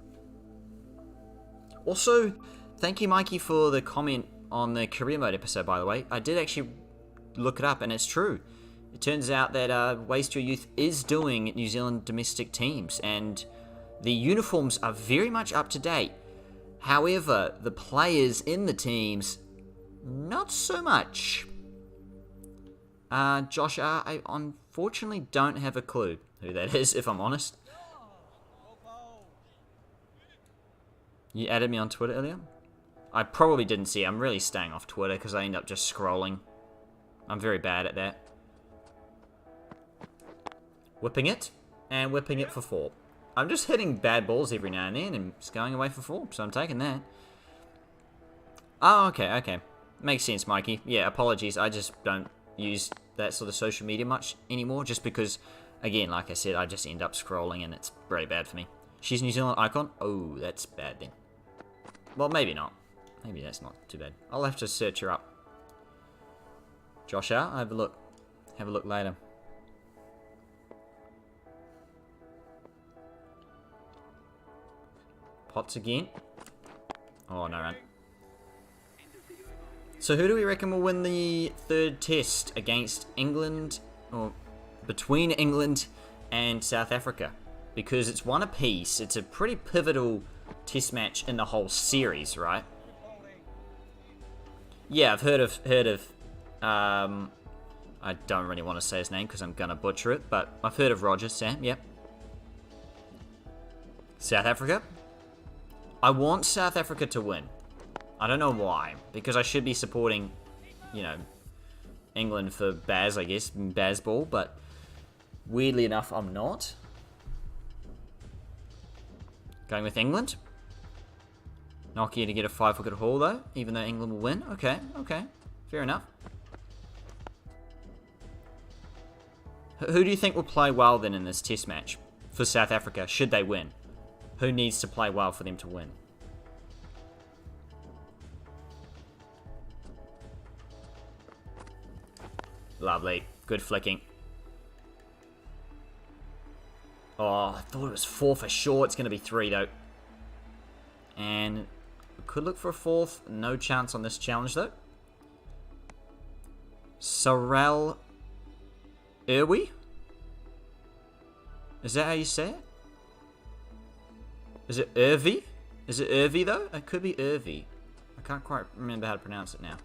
Also, thank you, Mikey, for the comment on the career mode episode, by the way. I did actually look it up, and it's true. It turns out that Waste Your Youth is doing New Zealand domestic teams, and the uniforms are very much up to date. However, the players in the teams, not so much. Josh, I unfortunately don't have a clue who that is, if I'm honest. You added me on Twitter earlier? I probably didn't see it. I'm really staying off Twitter because I end up just scrolling. I'm very bad at that. Whipping it, and whipping it for 4. I'm just hitting bad balls every now and then, and it's going away for 4, so I'm taking that. Oh, okay. Makes sense, Mikey. Yeah, apologies. I just don't use that sort of social media much anymore, just because, again, like I said, I just end up scrolling, and it's very bad for me. She's a New Zealand icon? Oh, that's bad then. Well, maybe not. Maybe that's not too bad. I'll have to search her up. Josh out? Have a look. Have a look later. Potts again. Oh, no run. So who do we reckon will win the 3rd test against England, or between England and South Africa? Because it's one apiece. It's a pretty pivotal test match in the whole series, right? Yeah, I've heard of I don't really want to say his name because I'm gonna butcher it, but I've heard of Roger Sam, yep. South Africa? I want South Africa to win. I don't know why, because I should be supporting, you know, England for Baz, I guess, Bazball, but weirdly enough, I'm not. Going with England. Nokia to get a 5-wicket haul, though, even though England will win. Okay. Fair enough. Who do you think will play well, then, in this test match for South Africa, should they win? Who needs to play well for them to win? Lovely. Good flicking. Oh, I thought it was 4 for sure. It's going to be 3, though. And we could look for a 4th. No chance on this challenge, though. Sorrel Irwi? Is that how you say it? Is it Irvi? Is it Irvi, though? It could be Irvi. I can't quite remember how to pronounce it now.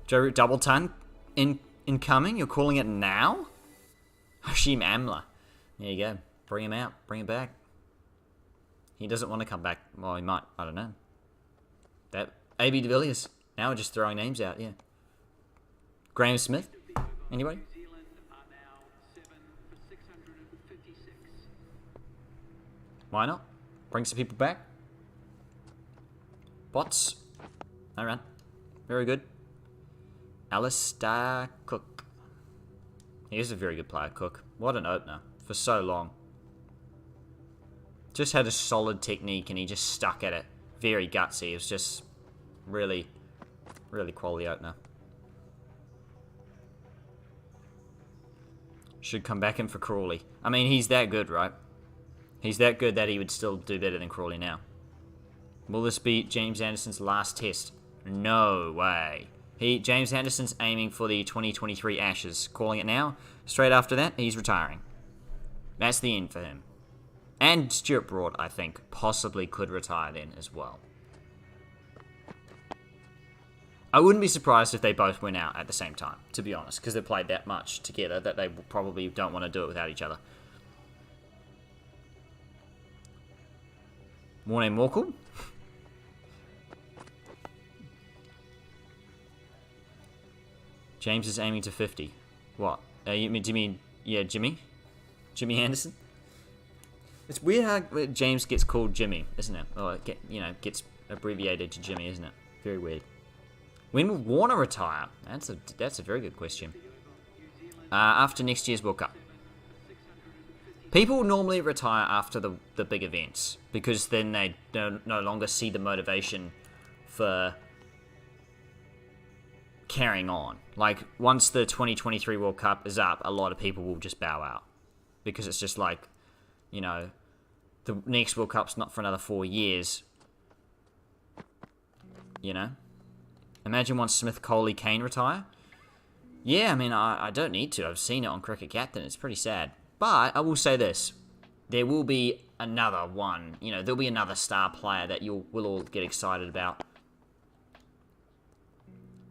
Joe Root double ton incoming. You're calling it now? Hashim Amla. There you go. Bring him out. Bring him back. He doesn't want to come back. Well, he might. I don't know. That AB de Villiers. Now we're just throwing names out, yeah. Graham Smith. Anybody? Why not? Bring some people back. Bots. Alright. Very good. Alistair Cook. He is a very good player, Cook. What an opener. For so long. Just had a solid technique and he just stuck at it. Very gutsy. It was just really, really quality opener. Should come back in for Crawley. I mean, he's that good, right? He's that good that he would still do better than Crawley now. Will this be James Anderson's last test? No way. James Anderson's aiming for the 2023 Ashes. Calling it now. Straight after that, he's retiring. That's the end for him. And Stuart Broad, I think, possibly could retire then as well. I wouldn't be surprised if they both went out at the same time, to be honest, because they played that much together that they probably don't want to do it without each other. Morning, Morkel. James is aiming to 50. What? Do you mean, yeah, Jimmy? Jimmy Anderson? It's weird how James gets called Jimmy, isn't it? Or, gets abbreviated to Jimmy, isn't it? Very weird. When will Warner retire? That's a very good question. After next year's World Cup. People normally retire after the big events, because then they no longer see the motivation for carrying on. Like, once the 2023 World Cup is up, a lot of people will just bow out. Because it's just like, the next World Cup's not for another 4 years. Imagine once Smith, Coley, Kane retire. Yeah, I mean, I don't need to. I've seen it on Cricket Captain. It's pretty sad. But I will say this. There will be another one. There'll be another star player that we'll all get excited about.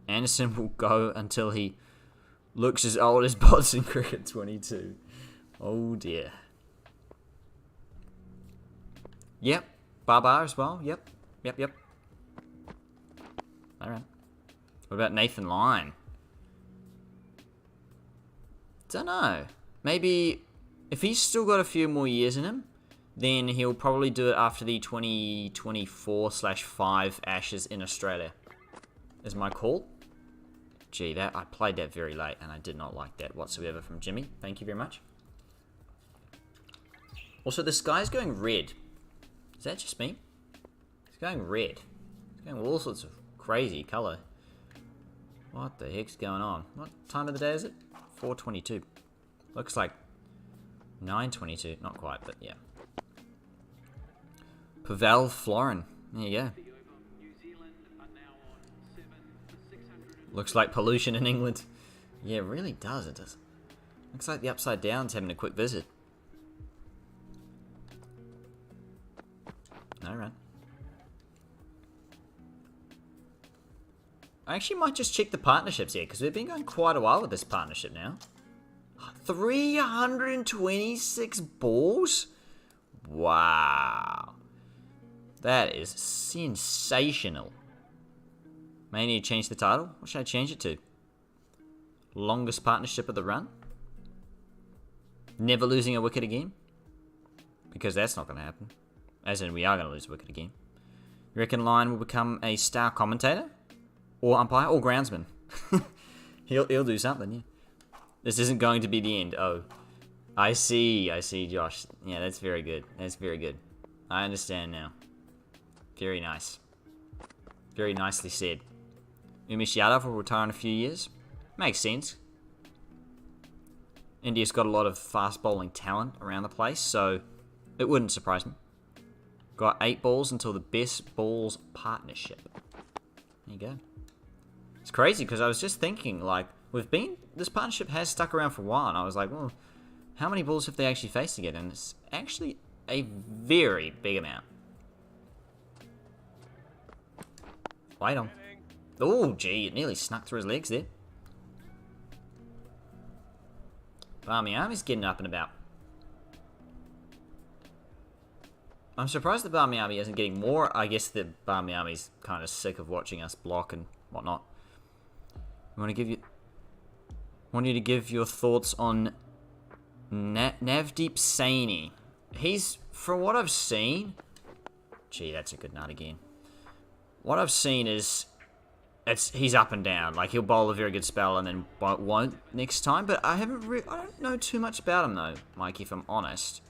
Anderson will go until he looks as old as Bots in Cricket 22. Oh dear. Yep. Barbar as well. Yep. Alright. What about Nathan Lyon? Don't know. Maybe if he's still got a few more years in him, then he'll probably do it after the 2024/5 Ashes in Australia. Is my call? Gee, I played that very late and I did not like that whatsoever from Jimmy. Thank you very much. Also, the sky's going red. Is that just me? It's going red. It's going all sorts of crazy colour. What the heck's going on? What time of the day is it? 4:22. Looks like 9:22. Not quite, but yeah. Pavel Florin. There you go. Looks like pollution in England. Yeah, it really does. It does. Looks like the Upside Down's having a quick visit. Alright. I actually might just check the partnerships here, because we've been going quite a while with this partnership now. 326 balls? Wow. That is sensational. May need to change the title. What should I change it to? Longest partnership of the run? Never losing a wicket again? Because that's not going to happen. As in, we are going to lose a wicket again. You reckon Lyon will become a star commentator? Or umpire? Or groundsman? He'll do something, yeah. This isn't going to be the end. Oh. I see, Josh. Yeah, that's very good. That's very good. I understand now. Very nice. Very nicely said. Umesh Yadav will retire in a few years. Makes sense. India's got a lot of fast bowling talent around the place, so it wouldn't surprise me. Got 8 balls until the best balls partnership. There you go. It's crazy because I was just thinking, like, this partnership has stuck around for a while, and I was like, well, how many balls have they actually faced together? And it's actually a very big amount. Wait on. Oh, gee, it nearly snuck through his legs there. Barmy Army's getting up and about. I'm surprised the Barmy Army isn't getting more. I guess the Barmy Army's kind of sick of watching us block and whatnot. I want you to give your thoughts on Navdeep Saini. He's from what I've seen... Gee, that's a good nut again. What I've seen is... he's up and down. Like, he'll bowl a very good spell and then won't next time. But I don't know too much about him, though, Mike, if I'm honest.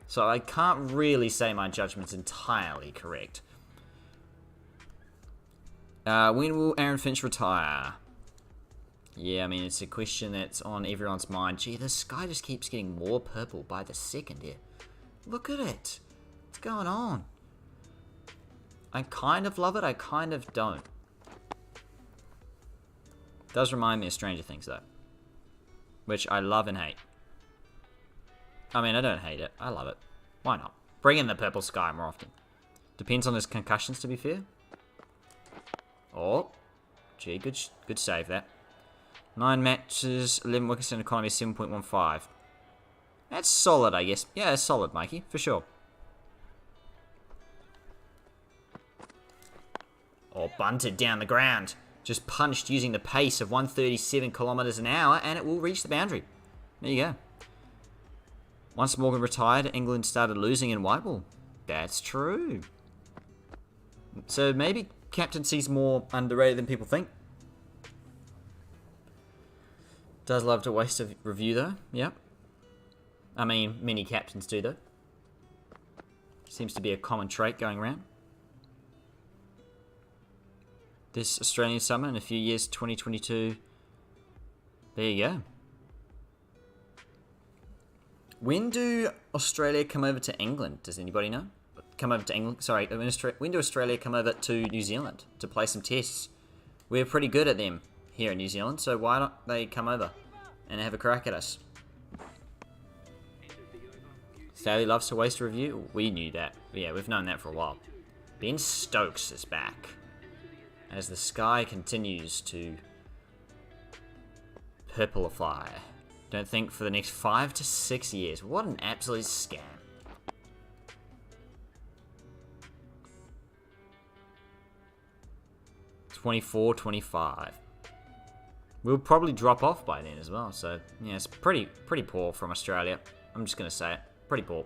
So I can't really say my judgment's entirely correct. When will Aaron Finch retire? Yeah, I mean, it's a question that's on everyone's mind. Gee, the sky just keeps getting more purple by the second here. Look at it. What's going on? I kind of love it, I kind of don't. Does remind me of Stranger Things, though. Which I love and hate. I mean, I don't hate it. I love it. Why not? Bring in the purple sky more often. Depends on his concussions, to be fair. Oh. Gee, good save, that. 9 matches, 11 wickets, and economy 7.15. That's solid, I guess. Yeah, it's solid, Mikey, for sure. Oh, bunted down the ground. Just punched using the pace of 137 kilometers an hour, and it will reach the boundary. There you go. Once Morgan retired, England started losing in white ball. That's true. So maybe captaincy's more underrated than people think. Does love to waste a review, though. Yep. I mean, many captains do, though. Seems to be a common trait going around. This Australian summer in a few years, 2022. There you go. When do Australia come over to England? Does anybody know? Come over to England? Sorry, when do Australia come over to New Zealand to play some tests? We're pretty good at them here in New Zealand, so why don't they come over and have a crack at us? Staley loves to waste a review. We knew that. Yeah, we've known that for a while. Ben Stokes is back. As the sky continues to purplify. Don't think for the next 5 to 6 years. What an absolute scam. $24.25. We'll probably drop off by then as well. So yeah, it's pretty poor from Australia. I'm just gonna say it. Pretty poor.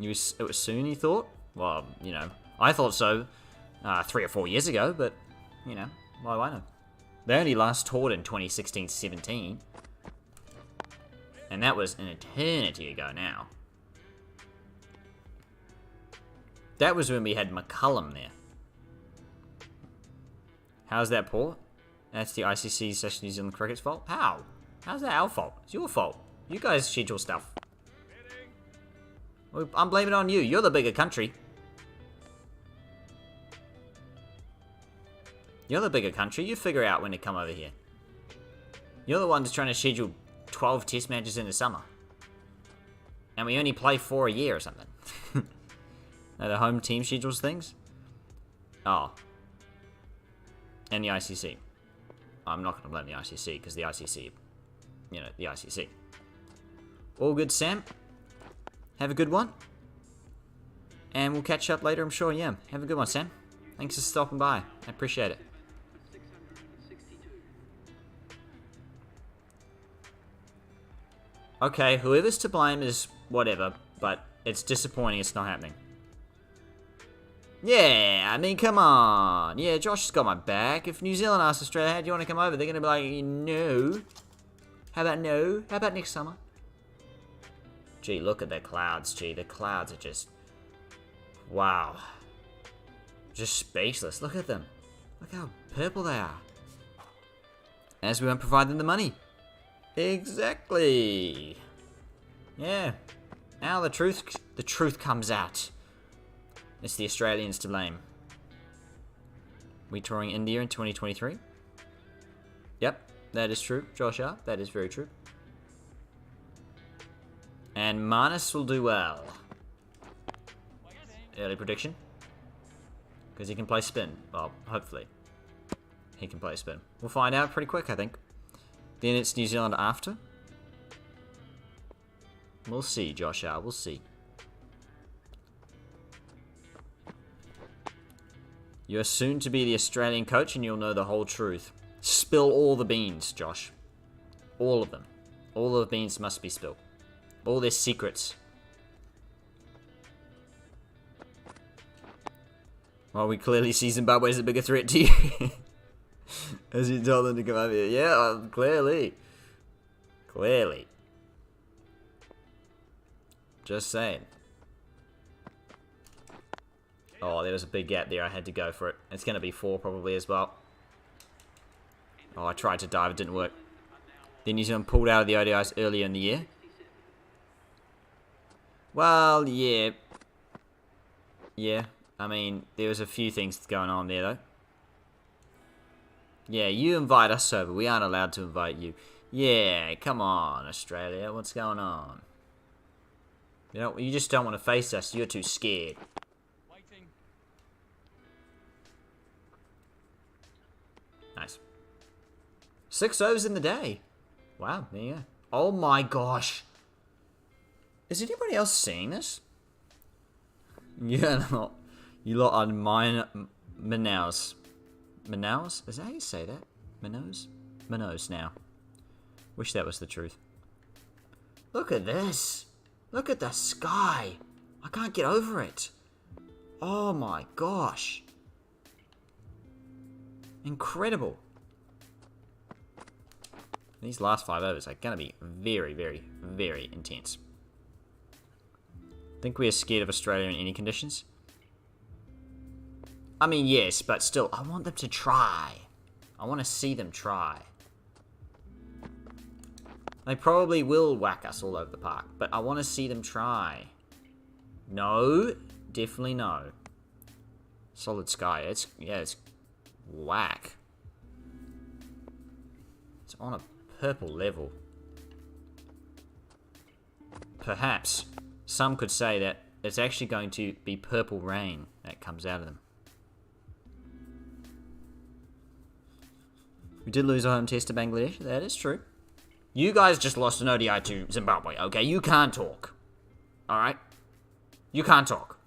It was soon, you thought? Well, you know, I thought so 3 or 4 years ago, but, you know, why do I know? They only last toured in 2016-17, and that was an eternity ago now. That was when we had McCullum there. How's that poor? That's the ICC/New Zealand Cricket's fault? How? How's that our fault? It's your fault. You guys schedule stuff. I'm blaming it on you. You're the bigger country. You're the bigger country. You figure out when to come over here. You're the one that's trying to schedule 12 test matches in the summer. And we only play 4 a year or something. No, the home team schedules things? Oh. And the ICC. I'm not going to blame the ICC, because the ICC, you know, the ICC. All good, Sam. Have a good one. And we'll catch up later, I'm sure. Yeah, have a good one, Sam. Thanks for stopping by. I appreciate it. Okay, whoever's to blame is whatever, but it's disappointing it's not happening. Yeah, I mean, come on. Yeah, Josh has got my back. If New Zealand asks Australia, how do you want to come over? They're going to be like, no. How about no? How about next summer? Gee, look at the clouds, gee. The clouds are just... wow. Just speechless. Look at them. Look how purple they are. As we won't provide them the money. Exactly. Yeah. Now the truth comes out. It's the Australians to blame. We touring India in 2023? Yep, that is true, Josh R. That is very true. And Marnus will do well. Early prediction. Because he can play spin. Well, hopefully. He can play spin. We'll find out pretty quick, I think. Then it's New Zealand after. We'll see, Josh R. We'll see. You're soon to be the Australian coach and you'll know the whole truth. Spill all the beans, Josh. All of them. All the beans must be spilled. All their secrets. Well, we clearly see Zimbabwe as a bigger threat to you. As you told them to come over here. Yeah, clearly. Clearly. Just saying. Oh, there was a big gap there. I had to go for it. It's going to be 4 probably as well. Oh, I tried to dive. It didn't work. Then New Zealand pulled out of the ODIs earlier in the year. Well, yeah. Yeah. I mean, there was a few things going on there, though. Yeah, you invite us over. We aren't allowed to invite you. Yeah, come on, Australia. What's going on? You know, you just don't want to face us. You're too scared. Waiting. Nice. 6 overs in the day. Wow, there you go. Oh my gosh. Is anybody else seeing this? Yeah, not. You lot are Manaus. Manaus? Is that how you say that? Manaus? Manaus now. Wish that was the truth. Look at this. Look at the sky. I can't get over it. Oh my gosh. Incredible. These last 5 overs are going to be very, very, very intense. Think we are scared of Australia in any conditions? I mean, yes, but still, I want them to try. I want to see them try. They probably will whack us all over the park, but I want to see them try. No, definitely no. Solid sky. It's whack. It's on a purple level. Perhaps some could say that it's actually going to be purple rain that comes out of them. We did lose our home test to Bangladesh. That is true. You guys just lost an ODI to Zimbabwe, okay? You can't talk. Alright? You can't talk.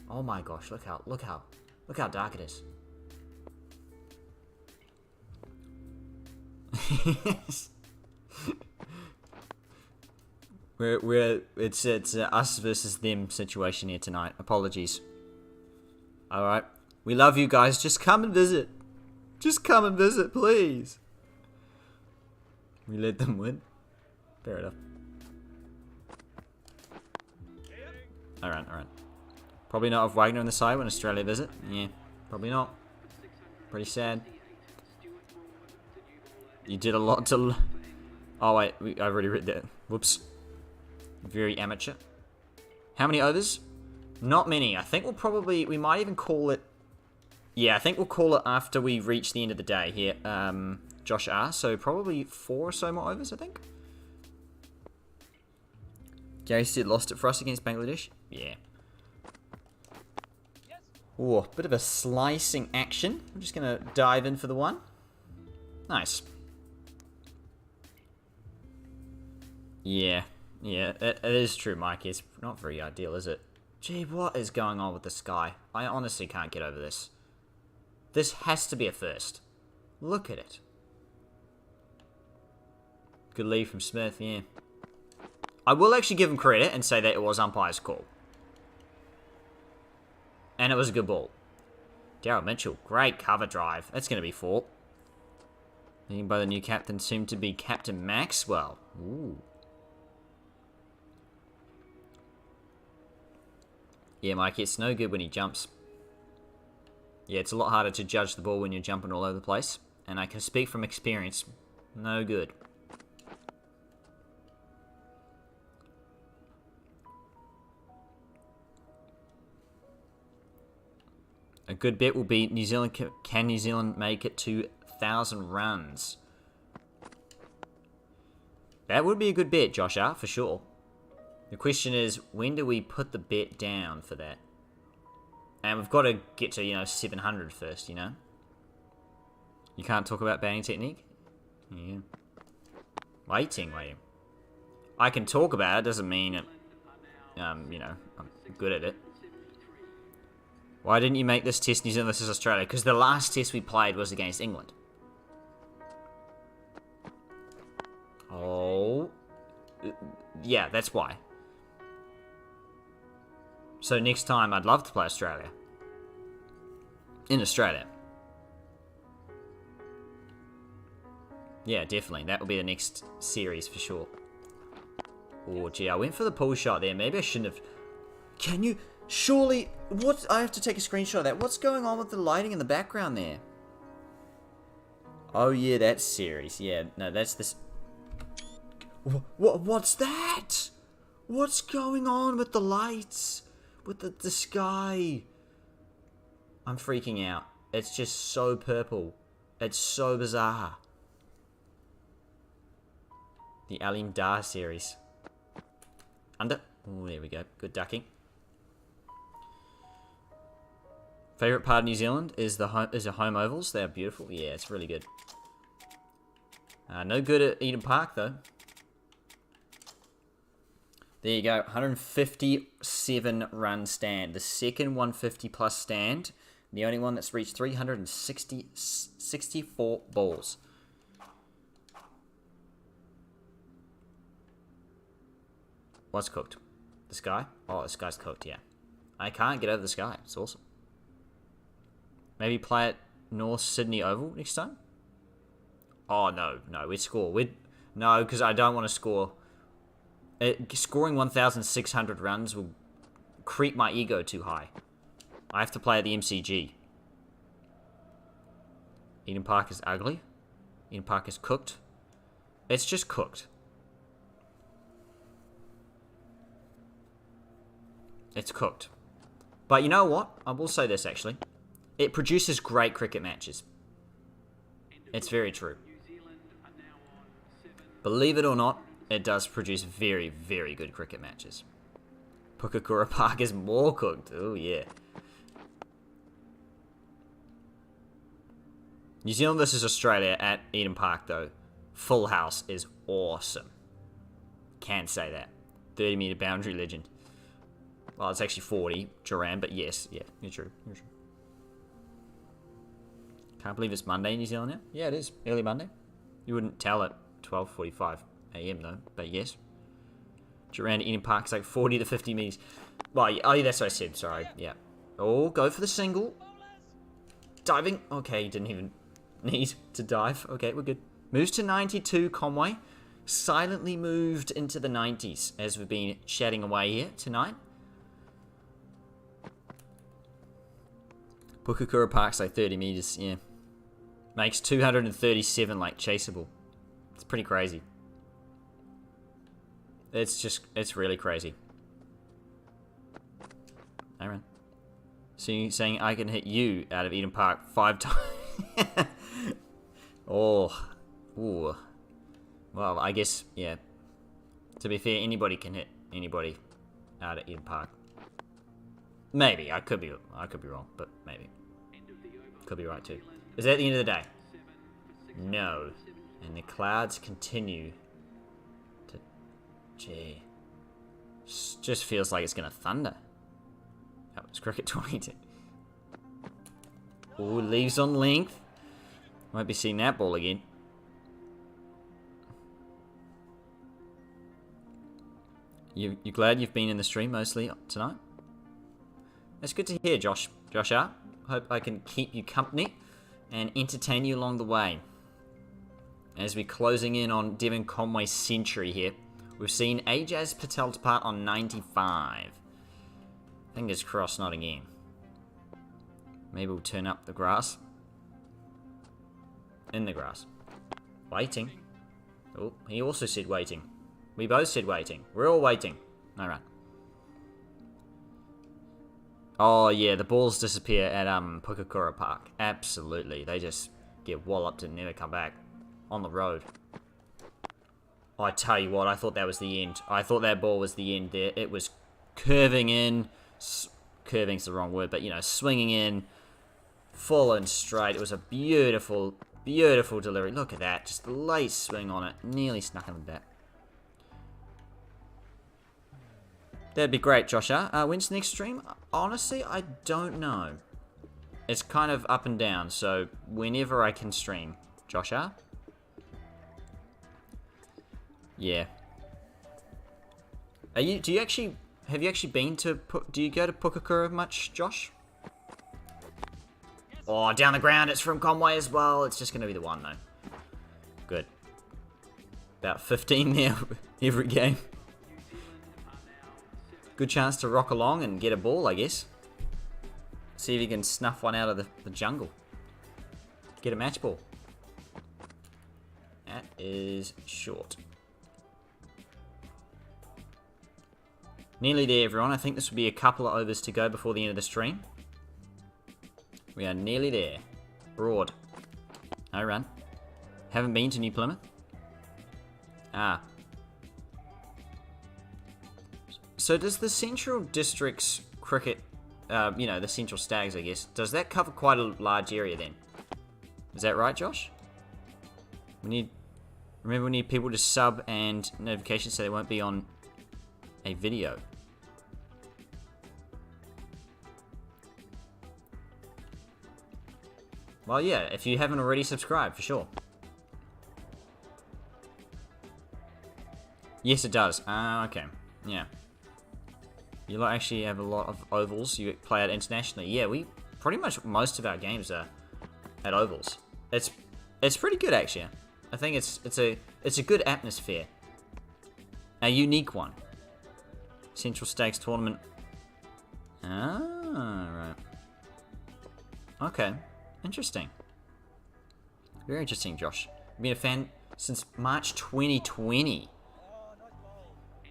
Oh my gosh, look how dark it is. It's us versus them situation here tonight. Apologies. Alright. We love you guys. Just come and visit. Just come and visit, please. We let them win. Fair enough. Alright. Probably not have Wagner on the side when Australia visit. Yeah, probably not. Pretty sad. You did a lot to... Oh wait, I've already read that. Whoops. Very amateur. How many overs? Not many. I think we might even call it... Yeah, I think we'll call it after we reach the end of the day here. Josh R. So probably 4 or so more overs, I think. Gary said lost it for us against Bangladesh. Yeah. Oh, bit of a slicing action. I'm just going to dive in for the one. Nice. Yeah, it is true, Mike. It's not very ideal, is it? Gee, what is going on with the sky? I honestly can't get over this. This has to be a first. Look at it. Good lead from Smith, yeah. I will actually give him credit and say that it was umpire's call. And it was a good ball. Daryl Mitchell, great cover drive. That's going to be 4. Leading by the new captain, soon to be Captain Maxwell. Ooh. Yeah, Mike, it's no good when he jumps. Yeah, it's a lot harder to judge the ball when you're jumping all over the place. And I can speak from experience. No good. A good bet will be New Zealand. Can New Zealand make it to 1,000 runs? That would be a good bet, Josh R, for sure. The question is, when do we put the bet down for that? And we've got to get to, 700 first, You can't talk about batting technique? Yeah. Waiting. I can talk about it, doesn't mean, I'm good at it. Why didn't you make this test New Zealand versus Australia? Because the last test we played was against England. yeah, that's why. So next time, I'd love to play Australia. In Australia. Yeah, definitely. That will be the next series for sure. Oh, gee, I went for the pull shot there. Maybe I shouldn't have. Can you... Surely... What? I have to take a screenshot of that. What's going on with the lighting in the background there? Oh, yeah, that's series. Yeah, no, that's this... What's that? What's going on with the lights? With the sky? I'm freaking out. It's just so purple. It's so bizarre. The Alim Dar series. Under. Oh, there we go. Good ducking. Favorite part of New Zealand is the home ovals. They're beautiful. Yeah, it's really good. No good at Eden Park though. There you go. 157 run stand. The second 150 plus stand. The only one that's reached 364 balls. What's cooked? The sky? Oh, the sky's cooked, yeah. I can't get over the sky. It's awesome. Maybe play at North Sydney Oval next time? Oh, no. No, we'd score. No, because I don't want to score. Scoring 1,600 runs will creep my ego too high. I have to play at the MCG. Eden Park is ugly. Eden Park is cooked. It's just cooked. It's cooked. But you know what? I will say this, actually. It produces great cricket matches. It's very true. Believe it or not, it does produce very, very good cricket matches. Pukakura Park is more cooked. Oh, yeah. New Zealand versus Australia at Eden Park, though. Full house is awesome. Can't say that. 30-metre boundary legend. Well, it's actually 40, Duran, but yes. Yeah, you're true. You're true. Can't believe it's Monday in New Zealand now. Yeah, it is. Early Monday. You wouldn't tell at 12:45 a.m. though, but yes. Duran Eden Park is like 40 to 50 metres. Well, yeah, oh, that's what I said. Sorry. Yeah. Oh, go for the single. Diving. Okay, didn't even need to dive. Okay, we're good. Moves to 92, Conway. Silently moved into the 90s as we've been chatting away here tonight. Pukakura Park's like 30 metres, yeah. Makes 237 like chaseable. It's pretty crazy. It's really crazy. Aaron. So you're saying I can hit you out of Eden Park 5 times? Oh. Ooh. Well, I guess, yeah. To be fair, anybody can hit anybody out of Eden Park. Maybe. I could be wrong, but maybe. Could be right too. Is that the end of the day? No. And the clouds continue to... Gee. Just feels like it's going to thunder. That was cricket 22. Oh, leaves on length. Won't be seeing that ball again. You glad you've been in the stream mostly tonight? That's good to hear, Josh R. Hope I can keep you company and entertain you along the way. As we're closing in on Devon Conway's century here, we've seen Ajaz Patel depart on 95. Fingers crossed, not again. Maybe we'll turn up the grass. In the grass. Waiting. Oh, he also said waiting. We both said waiting. We're all waiting. Alright. Oh, yeah, the balls disappear at Pukakura Park. Absolutely. They just get walloped and never come back. On the road. I tell you what, I thought that was the end. I thought that ball was the end there. It was curving in. Curving's the wrong word, but, you know, swinging in. Full and straight. It was a beautiful, beautiful delivery. Look at that. Just the late swing on it. Nearly snuck in the bat. That'd be great, Josh R. When's the next stream? Honestly, I don't know. It's kind of up and down, so whenever I can stream. Josh R. Yeah. Are you? Do you actually? Have you actually been to? Do you go to Pukakura much, Josh? Oh, down the ground. It's from Conway as well. It's just going to be the one though. Good. About 15 there every game. Good chance to rock along and get a ball, I guess. See if you can snuff one out of the jungle. Get a match ball. That is short. Nearly there, everyone. I think this will be a couple of overs to go before the end of the stream. We are nearly there. Broad. No run. Haven't been to New Plymouth. Ah. So does the Central District's cricket, you know, the Central Stags, I guess, does that cover quite a large area then? Is that right, Josh? Remember we need people to sub and notifications so they won't be on a video. Well, yeah, if you haven't already subscribed, for sure. Yes, it does. Okay. Yeah. You actually have a lot of ovals. You play out internationally. Yeah, we pretty much most of our games are at ovals. It's pretty good actually. I think it's a good atmosphere. A unique one. Central Stakes tournament. Ah, right. Okay. Interesting. Very interesting, Josh. I've been a fan since March 2020.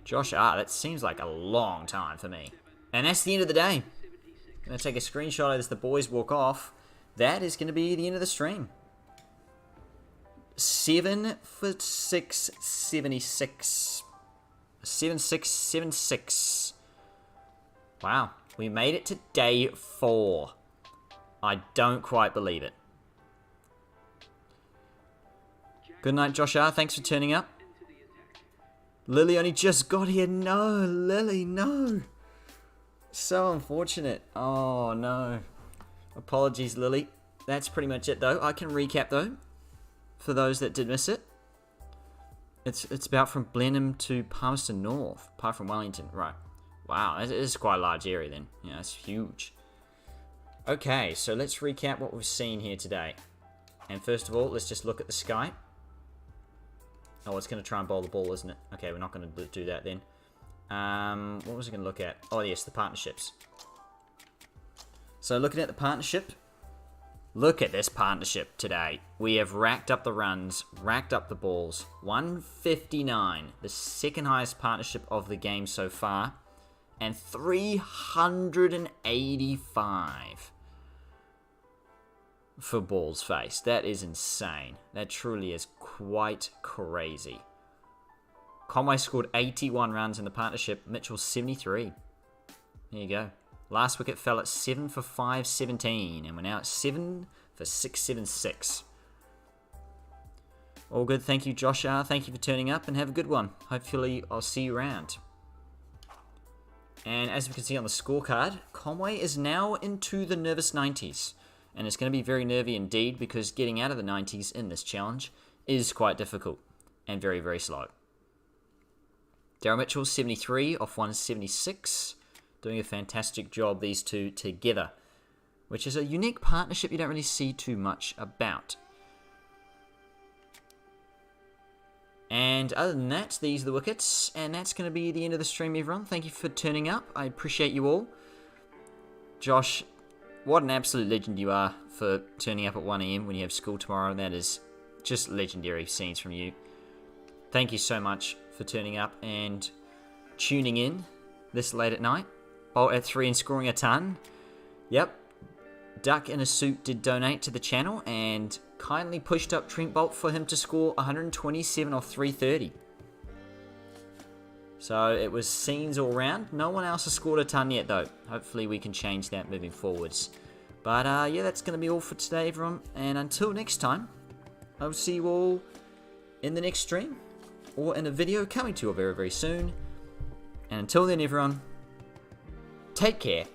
Josh, that seems like a long time for me. And that's the end of the day. I'm going to take a screenshot as the boys walk off. That is going to be the end of the stream. 7 for 6, 76. 7676. Wow, we made it to day 4. I don't quite believe it. Good night, Josh R. Thanks for turning up. Lily only just got here. No, Lily, no. So unfortunate. Oh, no. Apologies, Lily. That's pretty much it, though. I can recap, though, for those that did miss it. It's about from Blenheim to Palmerston North, apart from Wellington. Right. Wow, it is quite a large area, then. Yeah, it's huge. Okay, so let's recap what we've seen here today. And first of all, let's just look at the sky. Oh, it's going to try and bowl the ball, isn't it? Okay, we're not going to do that then. What was I going to look at? Oh, yes, the partnerships. So looking at the partnership. Look at this partnership today. We have racked up the runs, racked up the balls. 159, the second highest partnership of the game so far. And 385 for balls faced. That is insane. That truly is quite crazy. Conway scored 81 runs in the partnership. Mitchell 73. There you go. Last wicket fell at 7 for 517. And we're now at 7 for 676. All good. Thank you, Josh R. Thank you for turning up and have a good one. Hopefully I'll see you around. And as we can see on the scorecard, Conway is now into the nervous 90s. And it's going to be very nervy indeed because getting out of the 90s in this challenge is quite difficult and very, very slow. Daryl Mitchell, 73 off 176. Doing a fantastic job, these two together. Which is a unique partnership you don't really see too much about. And other than that, these are the wickets. And that's going to be the end of the stream, everyone. Thank you for turning up. I appreciate you all. Josh, what an absolute legend you are for turning up at 1 AM when you have school tomorrow. That is just legendary scenes from you. Thank you so much for turning up and tuning in this late at night. Bolt at 3 and scoring a ton. Yep. Duck in a Suit did donate to the channel and kindly pushed up Trent Bolt for him to score 127 off 330. So it was scenes all round. No one else has scored a ton yet though. Hopefully we can change that moving forwards. But yeah, that's going to be all for today, everyone. And until next time, I'll see you all in the next stream or in a video coming to you very, very soon. And until then, everyone, take care.